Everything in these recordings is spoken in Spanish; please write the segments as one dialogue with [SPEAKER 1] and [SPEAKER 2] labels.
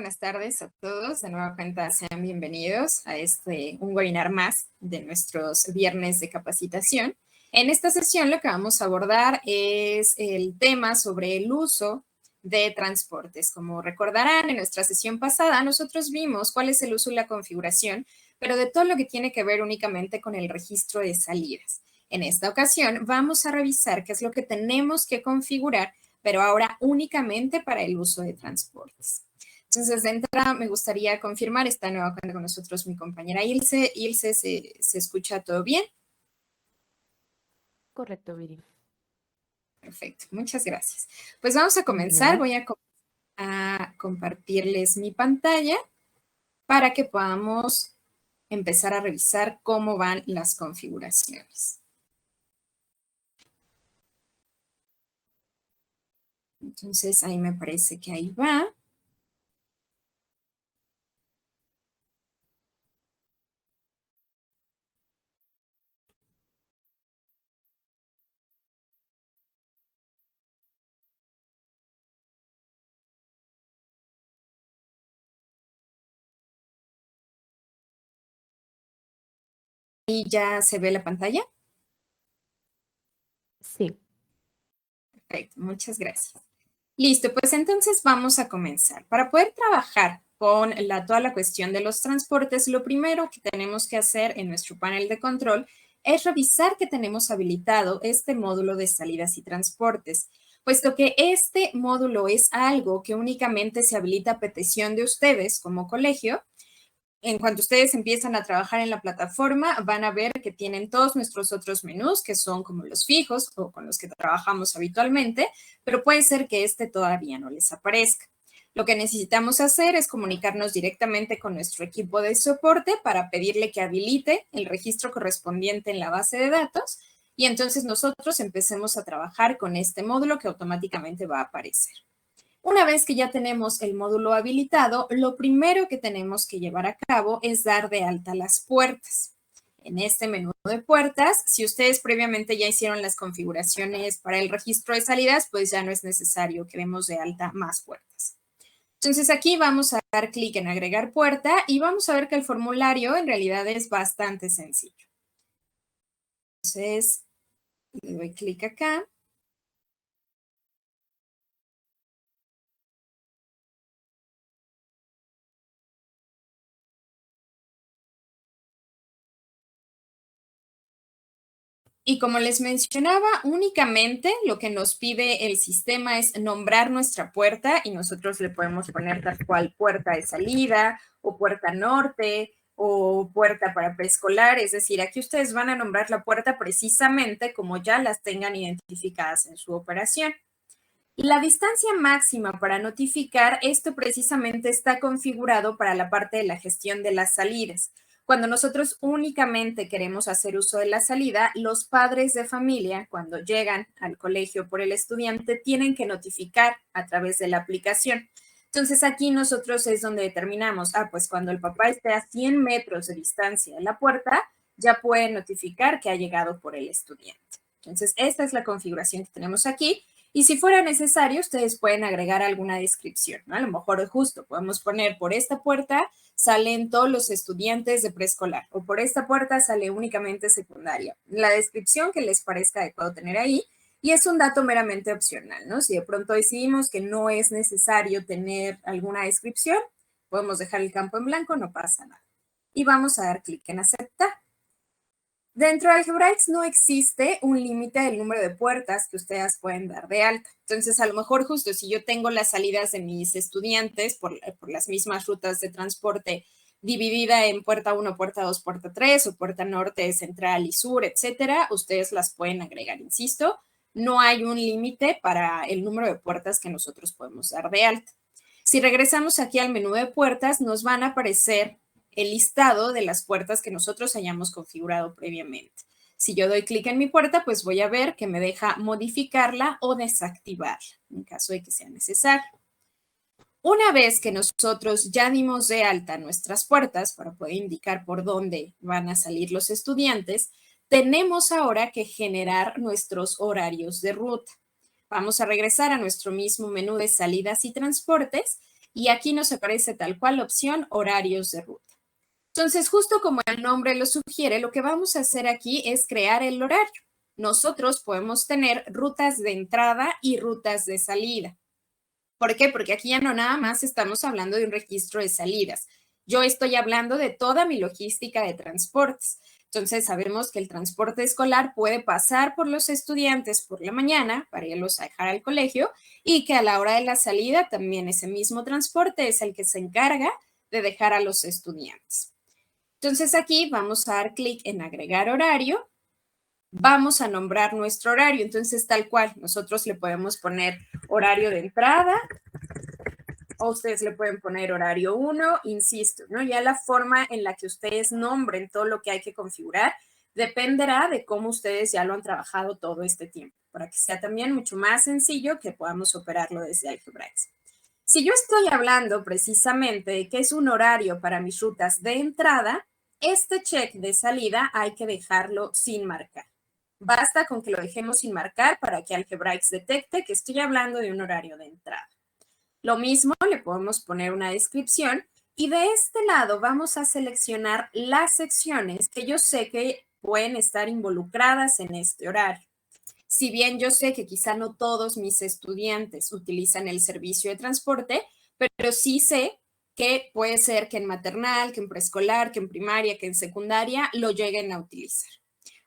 [SPEAKER 1] Buenas tardes a todos. De nueva cuenta, sean bienvenidos a un webinar más de nuestros viernes de capacitación. En esta sesión lo que vamos a abordar es el tema sobre el uso de transportes. Como recordarán, en nuestra sesión pasada nosotros vimos cuál es el uso y la configuración, pero de todo lo que tiene que ver únicamente con el registro de salidas. En esta ocasión vamos a revisar qué es lo que tenemos que configurar, pero ahora únicamente para el uso de transportes. Entonces, de entrada, me gustaría confirmar, está nuevamente con nosotros mi compañera Ilse. Ilse, ¿se escucha todo bien?
[SPEAKER 2] Correcto, Viri.
[SPEAKER 1] Perfecto, muchas gracias. Pues vamos a comenzar. Voy a compartirles mi pantalla para que podamos empezar a revisar cómo van las configuraciones. Entonces, ahí me parece que ahí va. ¿Y ya se ve la pantalla?
[SPEAKER 2] Sí.
[SPEAKER 1] Perfecto, muchas gracias. Listo, pues entonces vamos a comenzar. Para poder trabajar con toda la cuestión de los transportes, lo primero que tenemos que hacer en nuestro panel de control es revisar que tenemos habilitado este módulo de salidas y transportes, puesto que este módulo es algo que únicamente se habilita a petición de ustedes como colegio. En cuanto ustedes empiezan a trabajar en la plataforma, van a ver que tienen todos nuestros otros menús, que son como los fijos o con los que trabajamos habitualmente, pero puede ser que este todavía no les aparezca. Lo que necesitamos hacer es comunicarnos directamente con nuestro equipo de soporte para pedirle que habilite el registro correspondiente en la base de datos y entonces nosotros empecemos a trabajar con este módulo que automáticamente va a aparecer. Una vez que ya tenemos el módulo habilitado, lo primero que tenemos que llevar a cabo es dar de alta las puertas. En este menú de puertas, si ustedes previamente ya hicieron las configuraciones para el registro de salidas, pues ya no es necesario que demos de alta más puertas. Entonces aquí vamos a dar clic en agregar puerta y vamos a ver que el formulario en realidad es bastante sencillo. Entonces, le doy clic acá. Y como les mencionaba, únicamente lo que nos pide el sistema es nombrar nuestra puerta y nosotros le podemos poner tal cual puerta de salida o puerta norte o puerta para preescolar. Es decir, aquí ustedes van a nombrar la puerta precisamente como ya las tengan identificadas en su operación. La distancia máxima para notificar, esto precisamente está configurado para la parte de la gestión de las salidas. Cuando nosotros únicamente queremos hacer uso de la salida, los padres de familia, cuando llegan al colegio por el estudiante, tienen que notificar a través de la aplicación. Entonces aquí nosotros es donde determinamos, pues cuando el papá esté a 100 metros de distancia de la puerta, ya puede notificar que ha llegado por el estudiante. Entonces esta es la configuración que tenemos aquí. Y si fuera necesario, ustedes pueden agregar alguna descripción, ¿no? A lo mejor justo podemos poner por esta puerta salen todos los estudiantes de preescolar o por esta puerta sale únicamente secundaria. La descripción que les parezca adecuado tener ahí y es un dato meramente opcional, ¿no? Si de pronto decidimos que no es necesario tener alguna descripción, podemos dejar el campo en blanco, no pasa nada. Y vamos a dar clic en aceptar. Dentro de Algebraics no existe un límite del número de puertas que ustedes pueden dar de alta. Entonces, a lo mejor justo si yo tengo las salidas de mis estudiantes por las mismas rutas de transporte dividida en puerta 1, puerta 2, puerta 3 o puerta norte, central y sur, etcétera, ustedes las pueden agregar. Insisto, no hay un límite para el número de puertas que nosotros podemos dar de alta. Si regresamos aquí al menú de puertas, nos van a aparecer el listado de las puertas que nosotros hayamos configurado previamente. Si yo doy clic en mi puerta, pues voy a ver que me deja modificarla o desactivarla en caso de que sea necesario. Una vez que nosotros ya dimos de alta nuestras puertas para poder indicar por dónde van a salir los estudiantes, tenemos ahora que generar nuestros horarios de ruta. Vamos a regresar a nuestro mismo menú de salidas y transportes y aquí nos aparece tal cual la opción horarios de ruta. Entonces, justo como el nombre lo sugiere, lo que vamos a hacer aquí es crear el horario. Nosotros podemos tener rutas de entrada y rutas de salida. ¿Por qué? Porque aquí ya no nada más estamos hablando de un registro de salidas. Yo estoy hablando de toda mi logística de transportes. Entonces, sabemos que el transporte escolar puede pasar por los estudiantes por la mañana para irlos a dejar al colegio y que a la hora de la salida también ese mismo transporte es el que se encarga de dejar a los estudiantes. Entonces, aquí vamos a dar clic en agregar horario. Vamos a nombrar nuestro horario. Entonces, tal cual, nosotros le podemos poner horario de entrada, o ustedes le pueden poner horario 1, insisto, ¿no? Ya la forma en la que ustedes nombren todo lo que hay que configurar dependerá de cómo ustedes ya lo han trabajado todo este tiempo, para que sea también mucho más sencillo que podamos operarlo desde Algebraics. Si yo estoy hablando precisamente de qué es un horario para mis rutas de entrada, este check de salida hay que dejarlo sin marcar. Basta con que lo dejemos sin marcar para que Algebraics detecte que estoy hablando de un horario de entrada. Lo mismo, le podemos poner una descripción y de este lado vamos a seleccionar las secciones que yo sé que pueden estar involucradas en este horario. Si bien yo sé que quizá no todos mis estudiantes utilizan el servicio de transporte, pero sí sé que puede ser que en maternal, que en preescolar, que en primaria, que en secundaria lo lleguen a utilizar.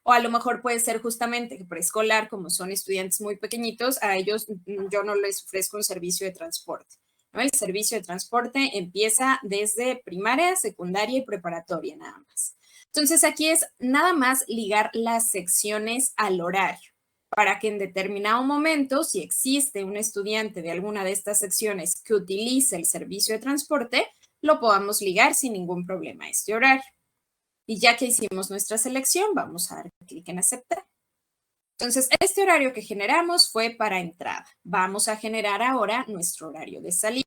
[SPEAKER 1] O a lo mejor puede ser justamente que preescolar, como son estudiantes muy pequeñitos, a ellos yo no les ofrezco un servicio de transporte, ¿no? El servicio de transporte empieza desde primaria, secundaria y preparatoria nada más. Entonces aquí es nada más ligar las secciones al horario para que en determinado momento, si existe un estudiante de alguna de estas secciones que utilice el servicio de transporte, lo podamos ligar sin ningún problema a este horario. Y ya que hicimos nuestra selección, vamos a dar clic en aceptar. Entonces, este horario que generamos fue para entrada. Vamos a generar ahora nuestro horario de salida.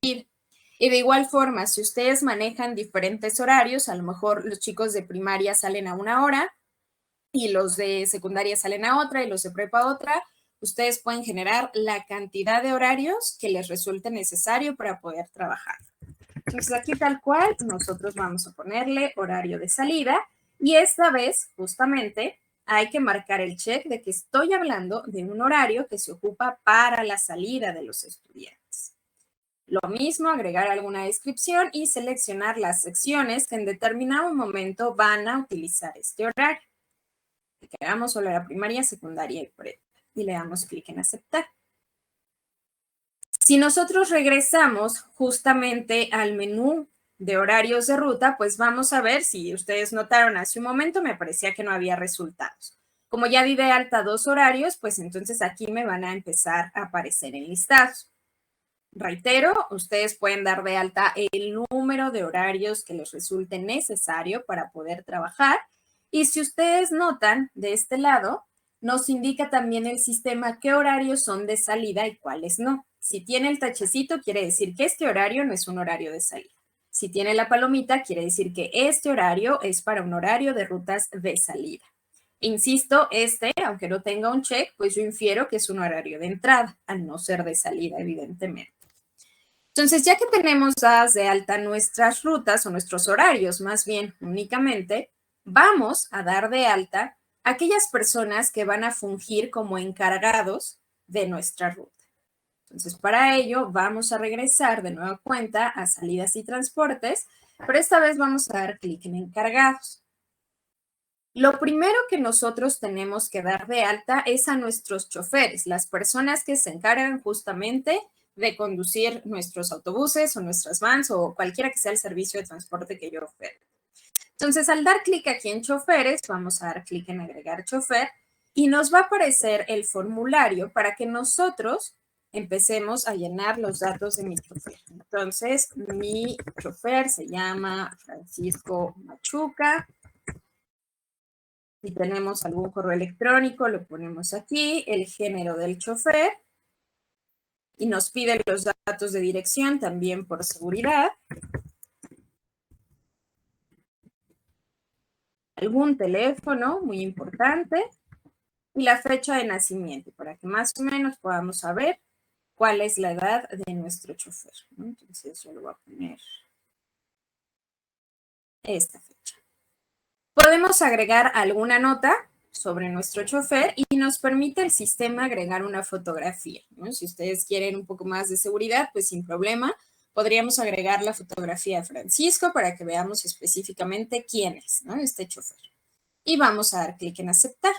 [SPEAKER 1] Y de igual forma, si ustedes manejan diferentes horarios, a lo mejor los chicos de primaria salen a una hora y los de secundaria salen a otra y los de prepa a otra, ustedes pueden generar la cantidad de horarios que les resulte necesario para poder trabajar. Entonces aquí tal cual, nosotros vamos a ponerle horario de salida y esta vez justamente hay que marcar el check de que estoy hablando de un horario que se ocupa para la salida de los estudiantes. Lo mismo, agregar alguna descripción y seleccionar las secciones que en determinado momento van a utilizar este horario. Queramos solo la primaria, secundaria y prepa. Y le damos clic en aceptar. Si nosotros regresamos justamente al menú de horarios de ruta, pues vamos a ver, si ustedes notaron hace un momento, me parecía que no había resultados. Como ya di de alta 2 horarios, pues entonces aquí me van a empezar a aparecer enlistados. Reitero, ustedes pueden dar de alta el número de horarios que les resulte necesario para poder trabajar. Y si ustedes notan de este lado, nos indica también el sistema qué horarios son de salida y cuáles no. Si tiene el tachecito, quiere decir que este horario no es un horario de salida. Si tiene la palomita, quiere decir que este horario es para un horario de rutas de salida. Insisto, aunque no tenga un check, pues yo infiero que es un horario de entrada, al no ser de salida, evidentemente. Entonces, ya que tenemos dadas de alta nuestras rutas o nuestros horarios, más bien únicamente, vamos a dar de alta a aquellas personas que van a fungir como encargados de nuestra ruta. Entonces, para ello, vamos a regresar de nueva cuenta a salidas y transportes, pero esta vez vamos a dar clic en encargados. Lo primero que nosotros tenemos que dar de alta es a nuestros choferes, las personas que se encargan justamente de conducir nuestros autobuses o nuestras vans o cualquiera que sea el servicio de transporte que yo ofrezca. Entonces, al dar clic aquí en choferes, vamos a dar clic en agregar chofer y nos va a aparecer el formulario para que nosotros empecemos a llenar los datos de mi chofer. Entonces, mi chofer se llama Francisco Machuca. Si tenemos algún correo electrónico, lo ponemos aquí, el género del chofer, y nos pide los datos de dirección también por seguridad. Algún teléfono, muy importante, y la fecha de nacimiento, para que más o menos podamos saber cuál es la edad de nuestro chofer, ¿no? Entonces yo le voy a poner esta fecha. Podemos agregar alguna nota sobre nuestro chofer y nos permite el sistema agregar una fotografía, ¿no? Si ustedes quieren un poco más de seguridad, pues sin problema, podríamos agregar la fotografía de Francisco para que veamos específicamente quién es, ¿no? Este chofer. Y vamos a dar clic en aceptar.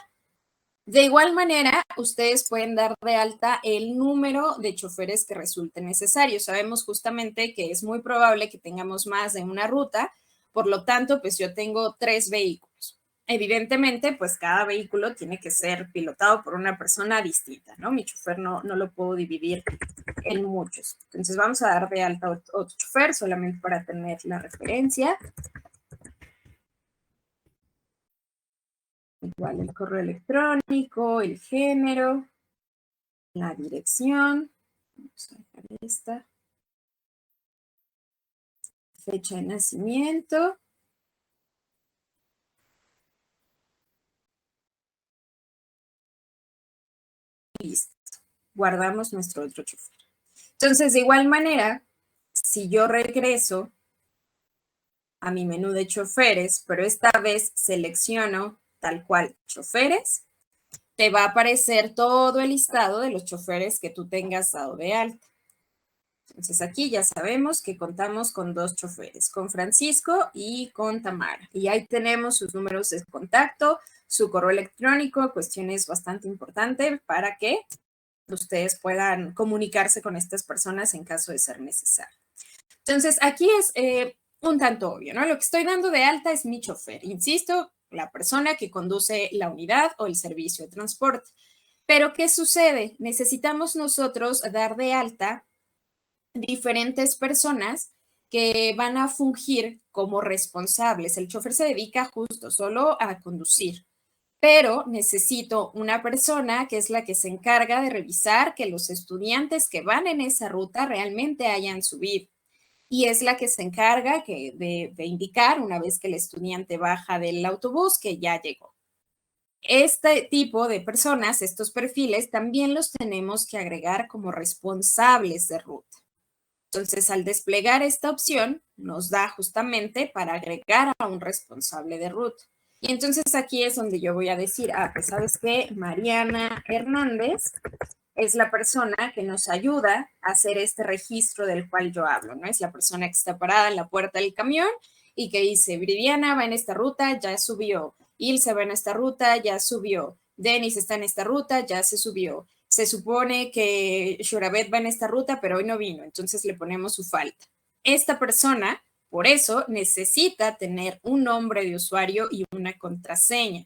[SPEAKER 1] De igual manera, ustedes pueden dar de alta el número de choferes que resulte necesario. Sabemos justamente que es muy probable que tengamos más de una ruta, por lo tanto, pues yo tengo 3 vehículos. Evidentemente, pues cada vehículo tiene que ser pilotado por una persona distinta, ¿no? Mi chofer no lo puedo dividir en muchos. Entonces vamos a dar de alta otro chofer solamente para tener la referencia. Igual el correo electrónico, el género, la dirección. Vamos a dejar esta. Fecha de nacimiento. Listo. Guardamos nuestro otro chofer. Entonces, de igual manera, si yo regreso a mi menú de choferes, pero esta vez selecciono tal cual choferes, te va a aparecer todo el listado de los choferes que tú tengas dado de alta. Entonces aquí ya sabemos que contamos con 2 choferes, con Francisco y con Tamara. Y ahí tenemos sus números de contacto, su correo electrónico, cuestiones bastante importantes para que ustedes puedan comunicarse con estas personas en caso de ser necesario. Entonces aquí es un tanto obvio, ¿no? Lo que estoy dando de alta es mi chofer, insisto, la persona que conduce la unidad o el servicio de transporte. Pero ¿qué sucede? Necesitamos nosotros dar de alta diferentes personas que van a fungir como responsables. El chofer se dedica justo solo a conducir, pero necesito una persona que es la que se encarga de revisar que los estudiantes que van en esa ruta realmente hayan subido. Y es la que se encarga de indicar una vez que el estudiante baja del autobús que ya llegó. Este tipo de personas, estos perfiles, también los tenemos que agregar como responsables de ruta. Entonces, al desplegar esta opción, nos da justamente para agregar a un responsable de ruta. Y entonces aquí es donde yo voy a decir, pues sabes qué, Mariana Hernández es la persona que nos ayuda a hacer este registro del cual yo hablo, ¿no? Es la persona que está parada en la puerta del camión y que dice, Viridiana va en esta ruta, ya subió. Ilse va en esta ruta, ya subió. Denis está en esta ruta, ya se subió. Se supone que Shurabet va en esta ruta, pero hoy no vino, entonces le ponemos su falta. Esta persona, por eso, necesita tener un nombre de usuario y una contraseña.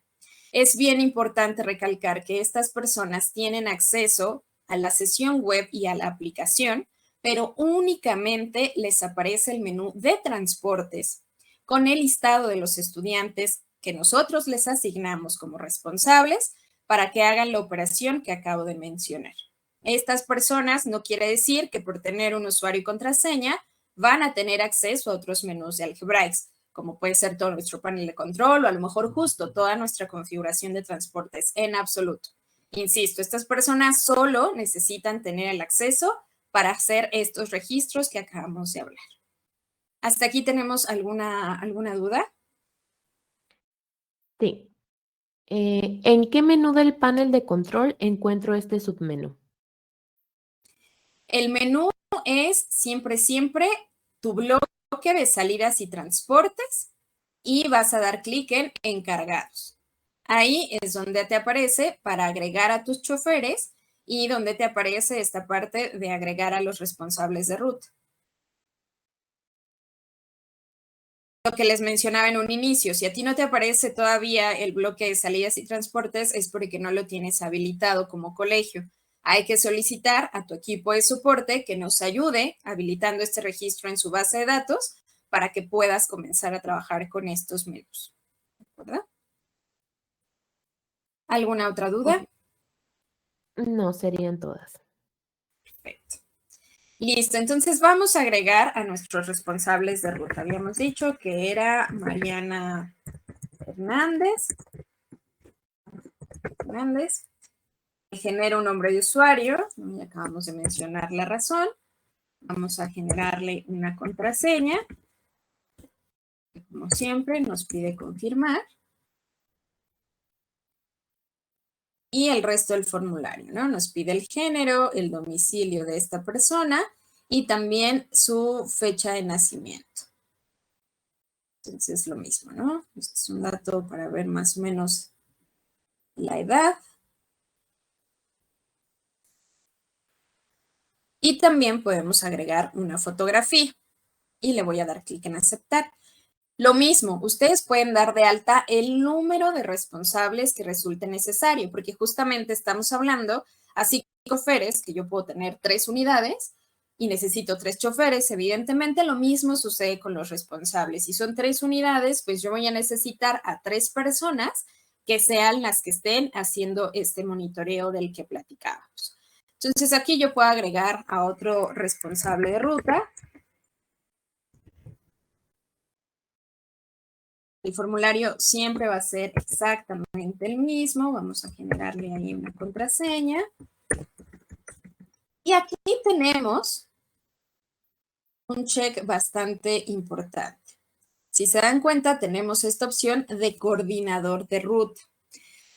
[SPEAKER 1] Es bien importante recalcar que estas personas tienen acceso a la sesión web y a la aplicación, pero únicamente les aparece el menú de transportes con el listado de los estudiantes que nosotros les asignamos como responsables para que hagan la operación que acabo de mencionar. Estas personas no quiere decir que por tener un usuario y contraseña van a tener acceso a otros menús de Algebraics, como puede ser todo nuestro panel de control o a lo mejor justo toda nuestra configuración de transportes en absoluto. Insisto, estas personas solo necesitan tener el acceso para hacer estos registros que acabamos de hablar. ¿Hasta aquí tenemos alguna duda?
[SPEAKER 2] Sí. ¿En qué menú del panel de control encuentro este submenú?
[SPEAKER 1] El menú es siempre tu bloque de salidas y transportes y vas a dar clic en encargados. Ahí es donde te aparece para agregar a tus choferes y donde te aparece esta parte de agregar a los responsables de ruta. Lo que les mencionaba en un inicio, si a ti no te aparece todavía el bloque de salidas y transportes es porque no lo tienes habilitado como colegio. Hay que solicitar a tu equipo de soporte que nos ayude habilitando este registro en su base de datos para que puedas comenzar a trabajar con estos menús. ¿Verdad? ¿Alguna otra duda?
[SPEAKER 2] No, serían todas.
[SPEAKER 1] Perfecto. Listo, entonces vamos a agregar a nuestros responsables de ruta. Habíamos dicho que era Mariana Hernández. genero un nombre de usuario, ¿no? Ya acabamos de mencionar la razón. Vamos a generarle una contraseña, que como siempre nos pide confirmar. Y el resto del formulario, ¿no? Nos pide el género, el domicilio de esta persona y también su fecha de nacimiento. Entonces, lo mismo, ¿no? Este es un dato para ver más o menos la edad. Y también podemos agregar una fotografía. Y le voy a dar clic en aceptar. Lo mismo, ustedes pueden dar de alta el número de responsables que resulte necesario, porque justamente estamos hablando, así choferes, que yo puedo tener 3 unidades y necesito 3 choferes, evidentemente lo mismo sucede con los responsables. Si son 3 unidades, pues yo voy a necesitar a 3 personas que sean las que estén haciendo este monitoreo del que platicábamos. Entonces aquí yo puedo agregar a otro responsable de ruta. El formulario siempre va a ser exactamente el mismo. Vamos a generarle ahí una contraseña. Y aquí tenemos un check bastante importante. Si se dan cuenta, tenemos esta opción de coordinador de ruta.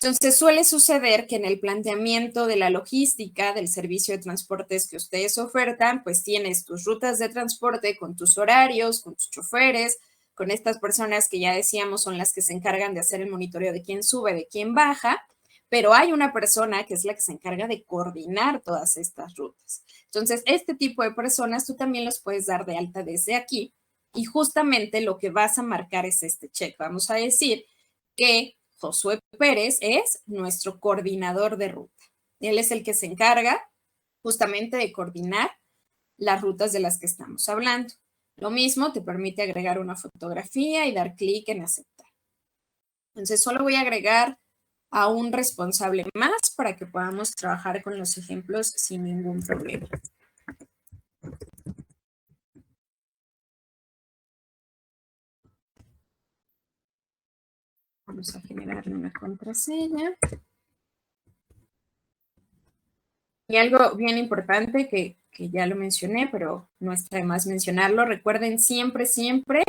[SPEAKER 1] Entonces, suele suceder que en el planteamiento de la logística del servicio de transportes que ustedes ofertan, pues tienes tus rutas de transporte con tus horarios, con tus choferes, con estas personas que ya decíamos son las que se encargan de hacer el monitoreo de quién sube, de quién baja, pero hay una persona que es la que se encarga de coordinar todas estas rutas. Entonces, este tipo de personas tú también los puedes dar de alta desde aquí y justamente lo que vas a marcar es este check. Vamos a decir que Josué Pérez es nuestro coordinador de ruta. Él es el que se encarga justamente de coordinar las rutas de las que estamos hablando. Lo mismo te permite agregar una fotografía y dar clic en aceptar. Entonces, solo voy a agregar a un responsable más para que podamos trabajar con los ejemplos sin ningún problema. Vamos a generarle una contraseña. Y algo bien importante que ya lo mencioné, pero no está de más mencionarlo, recuerden siempre, siempre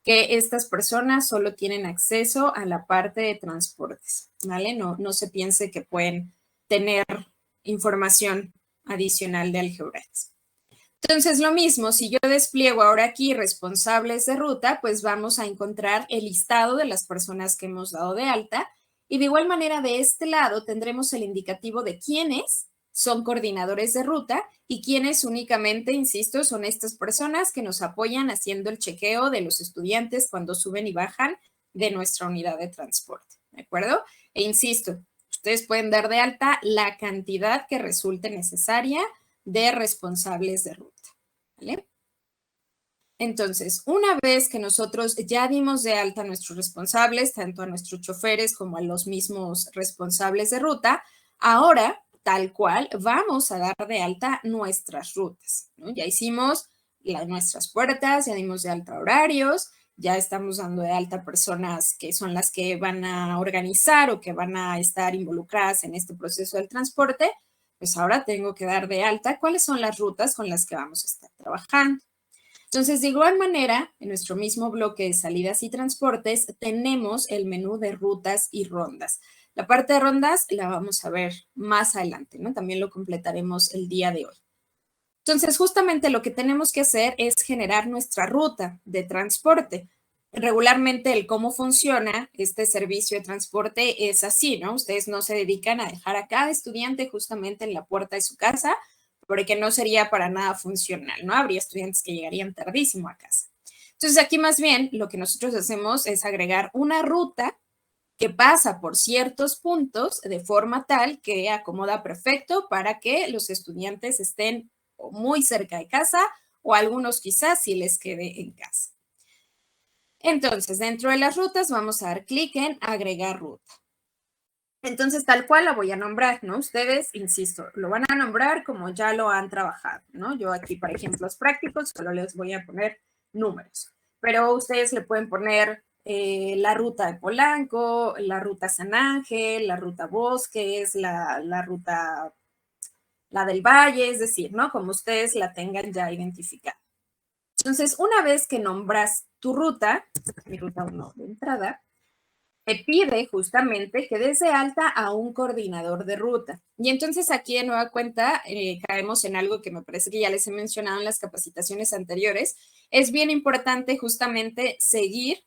[SPEAKER 1] que estas personas solo tienen acceso a la parte de transportes, ¿vale? No se piense que pueden tener información adicional de Algebraics. Entonces, lo mismo, si yo despliego ahora aquí responsables de ruta, pues vamos a encontrar el listado de las personas que hemos dado de alta y de igual manera de este lado tendremos el indicativo de quiénes son coordinadores de ruta y quiénes únicamente, insisto, son estas personas que nos apoyan haciendo el chequeo de los estudiantes cuando suben y bajan de nuestra unidad de transporte, ¿de acuerdo? E insisto, ustedes pueden dar de alta la cantidad que resulte necesaria de responsables de ruta, ¿vale? Entonces, una vez que nosotros ya dimos de alta a nuestros responsables, tanto a nuestros choferes como a los mismos responsables de ruta, ahora, tal cual, vamos a dar de alta nuestras rutas, ¿no? Ya hicimos nuestras puertas, ya dimos de alta horarios, ya estamos dando de alta personas que son las que van a organizar o que van a estar involucradas en este proceso del transporte, pues ahora tengo que dar de alta cuáles son las rutas con las que vamos a estar trabajando. Entonces, de igual manera, en nuestro mismo bloque de salidas y transportes, tenemos el menú de rutas y rondas. La parte de rondas la vamos a ver más adelante, ¿no? También lo completaremos el día de hoy. Entonces, justamente lo que tenemos que hacer es generar nuestra ruta de transporte. Regularmente el cómo funciona este servicio de transporte es así, ¿no? Ustedes no se dedican a dejar a cada estudiante justamente en la puerta de su casa, porque no sería para nada funcional, ¿no? Habría estudiantes que llegarían tardísimo a casa. Entonces, aquí más bien lo que nosotros hacemos es agregar una ruta que pasa por ciertos puntos de forma tal que acomoda perfecto para que los estudiantes estén muy cerca de casa o algunos quizás si les quede en casa. Entonces, dentro de las rutas vamos a dar clic en agregar ruta. Entonces, tal cual la voy a nombrar, ¿no? Ustedes, insisto, lo van a nombrar como ya lo han trabajado, ¿no? Yo aquí, para ejemplos prácticos, solo les voy a poner números, pero ustedes le pueden poner la ruta de Polanco, la ruta San Ángel, la ruta Bosques, la ruta, la del Valle, es decir, ¿no? Como ustedes la tengan ya identificada. Entonces, una vez que nombras tu ruta, mi ruta 1 de entrada, te pide justamente que des de alta a un coordinador de ruta. Y entonces aquí de nueva cuenta caemos en algo que me parece que ya les he mencionado en las capacitaciones anteriores. Es bien importante justamente seguir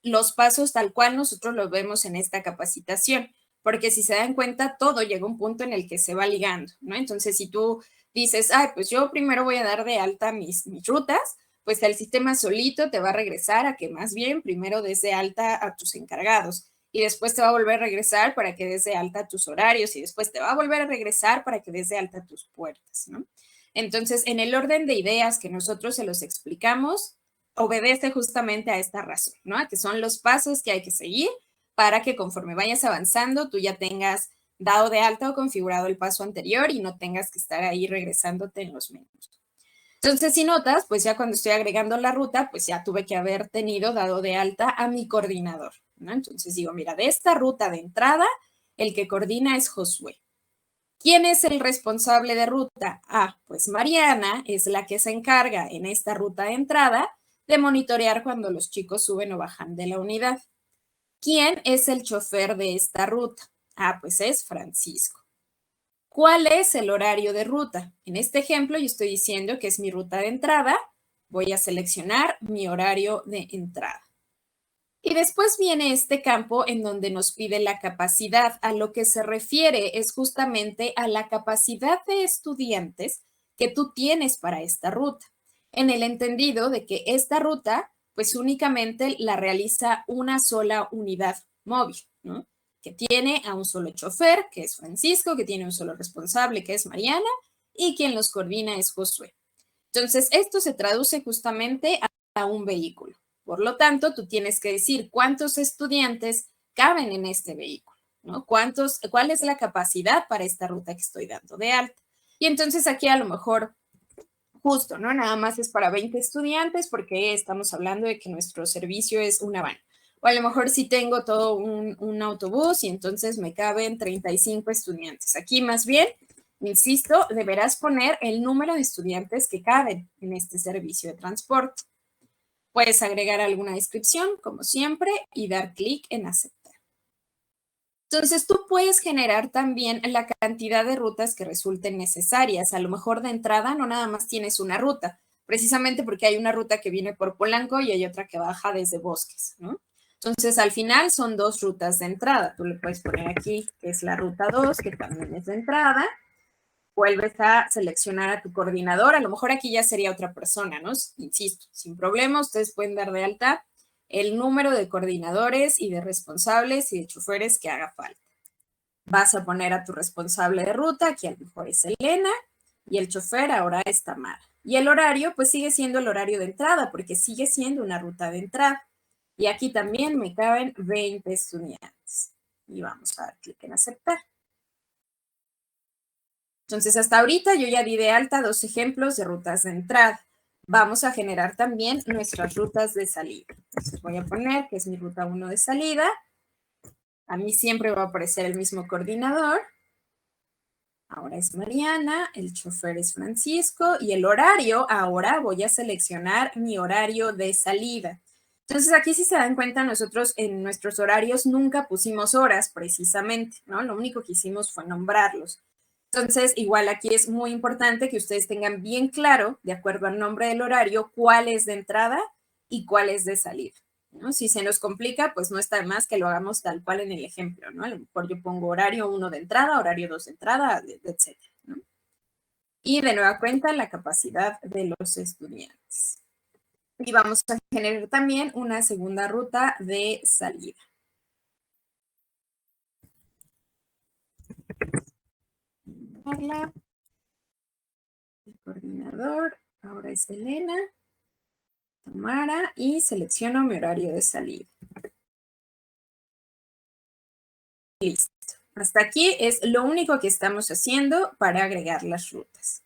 [SPEAKER 1] los pasos tal cual nosotros los vemos en esta capacitación, porque si se dan cuenta, todo llega a un punto en el que se va ligando, ¿no? Entonces, si tú dices, ay, pues yo primero voy a dar de alta mis rutas, pues el sistema solito te va a regresar a que más bien primero des de alta a tus encargados y después te va a volver a regresar para que des de alta tus horarios y después te va a volver a regresar para que des de alta tus puertas, ¿no? Entonces, en el orden de ideas que nosotros se los explicamos, obedece justamente a esta razón, ¿no? A que son los pasos que hay que seguir para que conforme vayas avanzando, tú ya tengas dado de alta o configurado el paso anterior y no tengas que estar ahí regresándote en los menús. Entonces, si notas, pues ya cuando estoy agregando la ruta, pues ya tuve que haber tenido dado de alta a mi coordinador, ¿no? Entonces digo, mira, de esta ruta de entrada, el que coordina es Josué. ¿Quién es el responsable de ruta? Ah, pues Mariana es la que se encarga en esta ruta de entrada de monitorear cuando los chicos suben o bajan de la unidad. ¿Quién es el chofer de esta ruta? Ah, pues es Francisco. ¿Cuál es el horario de ruta? En este ejemplo yo estoy diciendo que es mi ruta de entrada. Voy a seleccionar mi horario de entrada. Y después viene este campo en donde nos pide la capacidad. A lo que se refiere es justamente a la capacidad de estudiantes que tú tienes para esta ruta, en el entendido de que esta ruta pues únicamente la realiza una sola unidad móvil, ¿no? Que tiene a un solo chofer, que es Francisco, que tiene un solo responsable, que es Mariana, y quien los coordina es Josué. Entonces, esto se traduce justamente a un vehículo. Por lo tanto, tú tienes que decir cuántos estudiantes caben en este vehículo, ¿no? ¿Cuál es la capacidad para esta ruta que estoy dando de alta? Y entonces aquí a lo mejor justo, ¿no? Nada más es para 20 estudiantes porque estamos hablando de que nuestro servicio es una van. O a lo mejor si tengo todo un autobús y entonces me caben 35 estudiantes. Aquí más bien, insisto, deberás poner el número de estudiantes que caben en este servicio de transporte. Puedes agregar alguna descripción, como siempre, y dar clic en aceptar. Entonces, tú puedes generar también la cantidad de rutas que resulten necesarias. A lo mejor de entrada no nada más tienes una ruta, precisamente porque hay una ruta que viene por Polanco y hay otra que baja desde Bosques, ¿no? Entonces, al final son 2 rutas de entrada. Tú le puedes poner aquí que es la ruta 2, que también es de entrada. Vuelves a seleccionar a tu coordinador. A lo mejor aquí ya sería otra persona, ¿no? Insisto, sin problema, ustedes pueden dar de alta el número de coordinadores y de responsables y de choferes que haga falta. Vas a poner a tu responsable de ruta, que a lo mejor es Elena, y el chofer ahora es Tamara. Y el horario, pues sigue siendo el horario de entrada, porque sigue siendo una ruta de entrada. Y aquí también me caben 20 estudiantes. Y vamos a dar clic en aceptar. Entonces, hasta ahorita yo ya di de alta 2 ejemplos de rutas de entrada. Vamos a generar también nuestras rutas de salida. Entonces, voy a poner que es mi ruta 1 de salida. A mí siempre va a aparecer el mismo coordinador. Ahora es Mariana, el chofer es Francisco y el horario, ahora voy a seleccionar mi horario de salida. Entonces, aquí si se dan cuenta, nosotros en nuestros horarios nunca pusimos horas precisamente, ¿no? Lo único que hicimos fue nombrarlos. Entonces, igual aquí es muy importante que ustedes tengan bien claro, de acuerdo al nombre del horario, cuál es de entrada y cuál es de salida, ¿no? Si se nos complica, pues no está más que lo hagamos tal cual en el ejemplo, ¿no? A lo mejor yo pongo horario 1 de entrada, horario 2 de entrada, etcétera, ¿no? Y de nueva cuenta, la capacidad de los estudiantes. Y vamos a generar también una segunda ruta de salida. El coordinador, ahora es Elena, Tamara, y selecciono mi horario de salida. Listo. Hasta aquí es lo único que estamos haciendo para agregar las rutas.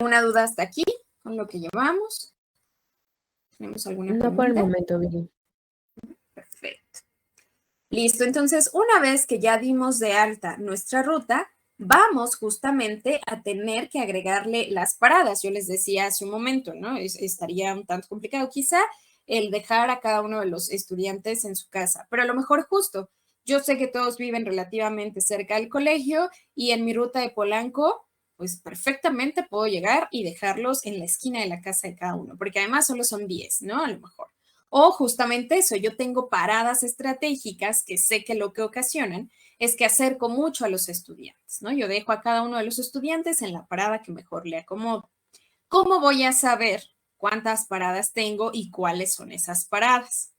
[SPEAKER 1] ¿Alguna duda hasta aquí con lo que llevamos? ¿Tenemos alguna pregunta?
[SPEAKER 2] No por el momento, Viri.
[SPEAKER 1] Listo, entonces una vez que ya dimos de alta nuestra ruta, vamos justamente a tener que agregarle las paradas. Yo les decía hace un momento, ¿no? Estaría un tanto complicado quizá el dejar a cada uno de los estudiantes en su casa, pero a lo mejor justo. Yo sé que todos viven relativamente cerca del colegio y en mi ruta de Polanco, pues perfectamente puedo llegar y dejarlos en la esquina de la casa de cada uno, porque además solo son 10, ¿no? A lo mejor. O justamente eso, yo tengo paradas estratégicas que sé que lo que ocasionan es que acerco mucho a los estudiantes, ¿no? Yo dejo a cada uno de los estudiantes en la parada que mejor le acomodo. ¿Cómo voy a saber cuántas paradas tengo y cuáles son esas paradas?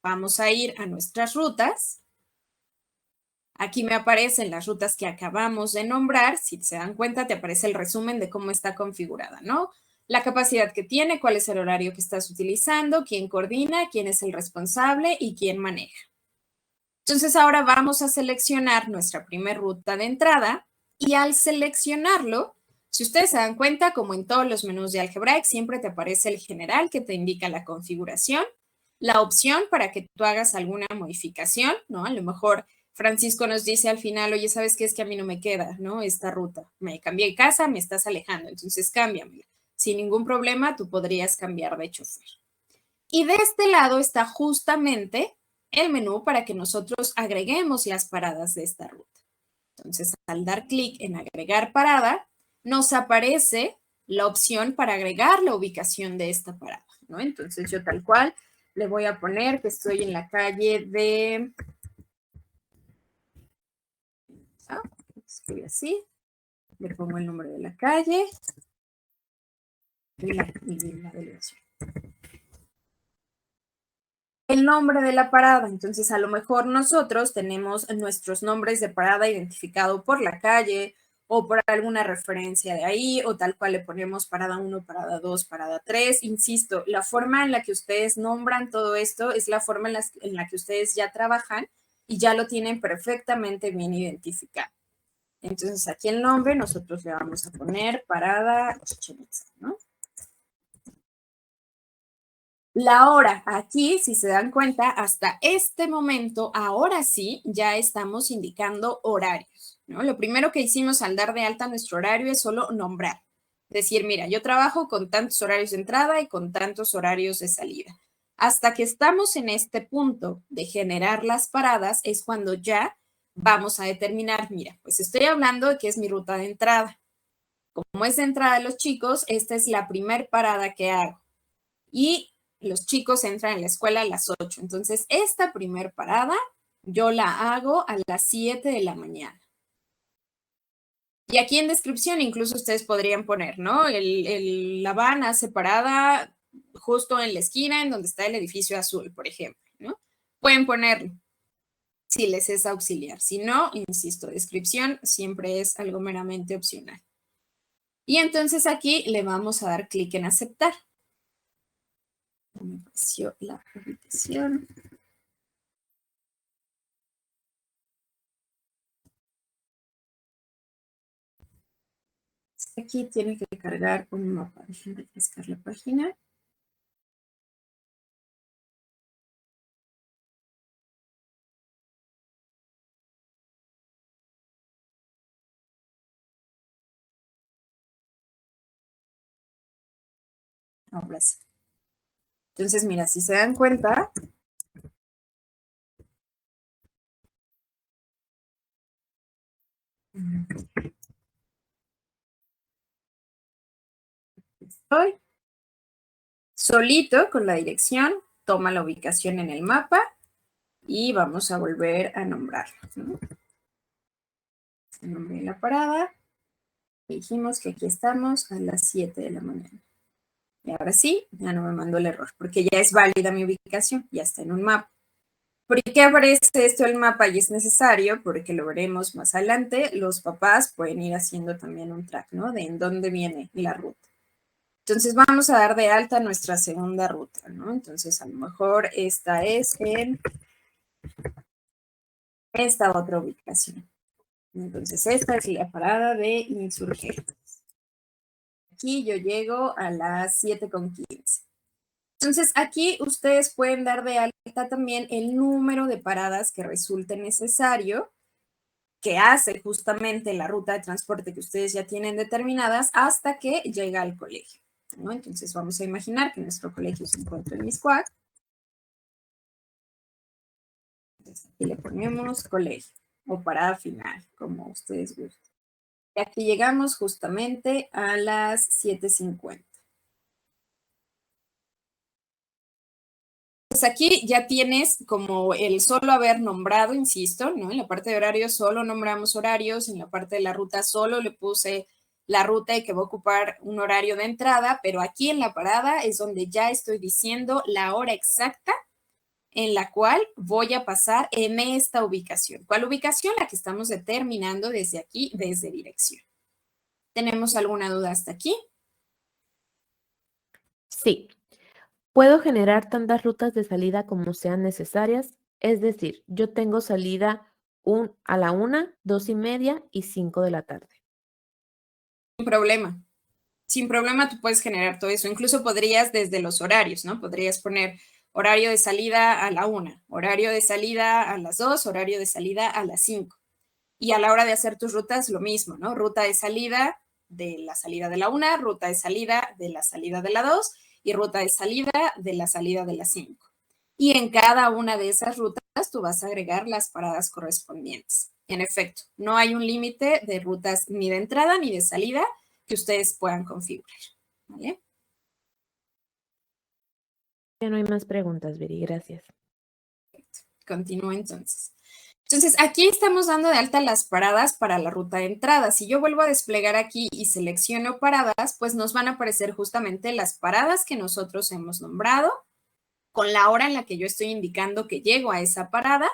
[SPEAKER 1] Vamos a ir a nuestras rutas. Aquí me aparecen las rutas que acabamos de nombrar. Si se dan cuenta, te aparece el resumen de cómo está configurada, ¿no? La capacidad que tiene, cuál es el horario que estás utilizando, quién coordina, quién es el responsable y quién maneja. Entonces ahora vamos a seleccionar nuestra primera ruta de entrada y al seleccionarlo, si ustedes se dan cuenta, como en todos los menús de Algebraic, siempre te aparece el general que te indica la configuración, la opción para que tú hagas alguna modificación, ¿no? A lo mejor Francisco nos dice al final, oye, ¿sabes qué? Es que a mí no me queda, ¿no? Esta ruta. Me cambié de casa, me estás alejando, entonces cámbiamela. Sin ningún problema, tú podrías cambiar de chofer. Y de este lado está justamente el menú para que nosotros agreguemos las paradas de esta ruta. Entonces, al dar clic en agregar parada, nos aparece la opción para agregar la ubicación de esta parada, ¿no? Entonces, yo tal cual le voy a poner que estoy en la calle de... Estoy así, le pongo el nombre de la calle y la delegación. El nombre de la parada. Entonces, a lo mejor nosotros tenemos nuestros nombres de parada identificado por la calle o por alguna referencia de ahí, o tal cual le ponemos parada 1, parada 2, parada 3. Insisto, la forma en la que ustedes nombran todo esto es la forma en la que ustedes ya trabajan y ya lo tienen perfectamente bien identificado. Entonces, aquí el nombre nosotros le vamos a poner parada Chichén Itzá, ¿no? La hora, aquí, si se dan cuenta, hasta este momento, ahora sí, ya estamos indicando horarios, ¿no? Lo primero que hicimos al dar de alta nuestro horario es solo nombrar. Decir, mira, yo trabajo con tantos horarios de entrada y con tantos horarios de salida. Hasta que estamos en este punto de generar las paradas es cuando ya vamos a determinar, mira, pues estoy hablando de que es mi ruta de entrada. Como es de entrada de los chicos, esta es la primer parada que hago. Y los chicos entran a la escuela a las 8. Entonces, esta primer parada yo la hago a las 7 de la mañana. Y aquí en descripción incluso ustedes podrían poner, ¿no? La van hace parada justo en la esquina en donde está el edificio azul, por ejemplo, ¿no? Pueden ponerlo si les es auxiliar. Si no, insisto, descripción siempre es algo meramente opcional. Y entonces aquí le vamos a dar clic en aceptar. Me apareció la ubicación. Aquí tiene que cargar un mapa. Déjenme refrescar la página. Ahora sí. Entonces, mira, si se dan cuenta, estoy solito con la dirección, toma la ubicación en el mapa y vamos a volver a nombrarlo, ¿no? Nombré la parada. Dijimos que aquí estamos a las 7 de la mañana. Y ahora sí, ya no me mandó el error, porque ya es válida mi ubicación, ya está en un mapa. ¿Por qué aparece esto el mapa y es necesario? Porque lo veremos más adelante. Los papás pueden ir haciendo también un track, ¿no? De en dónde viene la ruta. Entonces vamos a dar de alta nuestra segunda ruta, ¿no? Entonces a lo mejor esta es en esta otra ubicación. Entonces esta es la parada de Insurgentes. Aquí yo llego a las 7:15. Entonces, aquí ustedes pueden dar de alta también el número de paradas que resulte necesario, que hace justamente la ruta de transporte que ustedes ya tienen determinadas hasta que llega al colegio, ¿no? Entonces, vamos a imaginar que nuestro colegio se encuentra en Miscuac. Y le ponemos colegio o parada final, como ustedes gusten. Y aquí llegamos justamente a las 7:50. Pues aquí ya tienes como el solo haber nombrado, insisto, ¿no? En la parte de horarios solo nombramos horarios, en la parte de la ruta solo le puse la ruta y que va a ocupar un horario de entrada, pero aquí en la parada es donde ya estoy diciendo la hora exacta en la cual voy a pasar en esta ubicación. ¿Cuál ubicación? La que estamos determinando desde aquí, desde dirección. ¿Tenemos alguna duda hasta aquí?
[SPEAKER 2] Sí. Puedo generar tantas rutas de salida como sean necesarias, es decir, yo tengo salida a la 1, 2:30 y 5 de la tarde.
[SPEAKER 1] Sin problema. Sin problema tú puedes generar todo eso. Incluso podrías desde los horarios, ¿no? Podrías poner horario de salida a la 1, horario de salida a las 2, horario de salida a las 5. Y a la hora de hacer tus rutas, lo mismo, ¿no? Ruta de la salida de la 1, ruta de la salida de la 2 y ruta de la salida de la 5. Y en cada una de esas rutas tú vas a agregar las paradas correspondientes. En efecto, no hay un límite de rutas ni de entrada ni de salida que ustedes puedan configurar. ¿Vale?
[SPEAKER 2] Ya no hay más preguntas, Viri, gracias.
[SPEAKER 1] Continúo entonces. Entonces, aquí estamos dando de alta las paradas para la ruta de entrada. Si yo vuelvo a desplegar aquí y selecciono paradas, pues nos van a aparecer justamente las paradas que nosotros hemos nombrado, con la hora en la que yo estoy indicando que llego a esa parada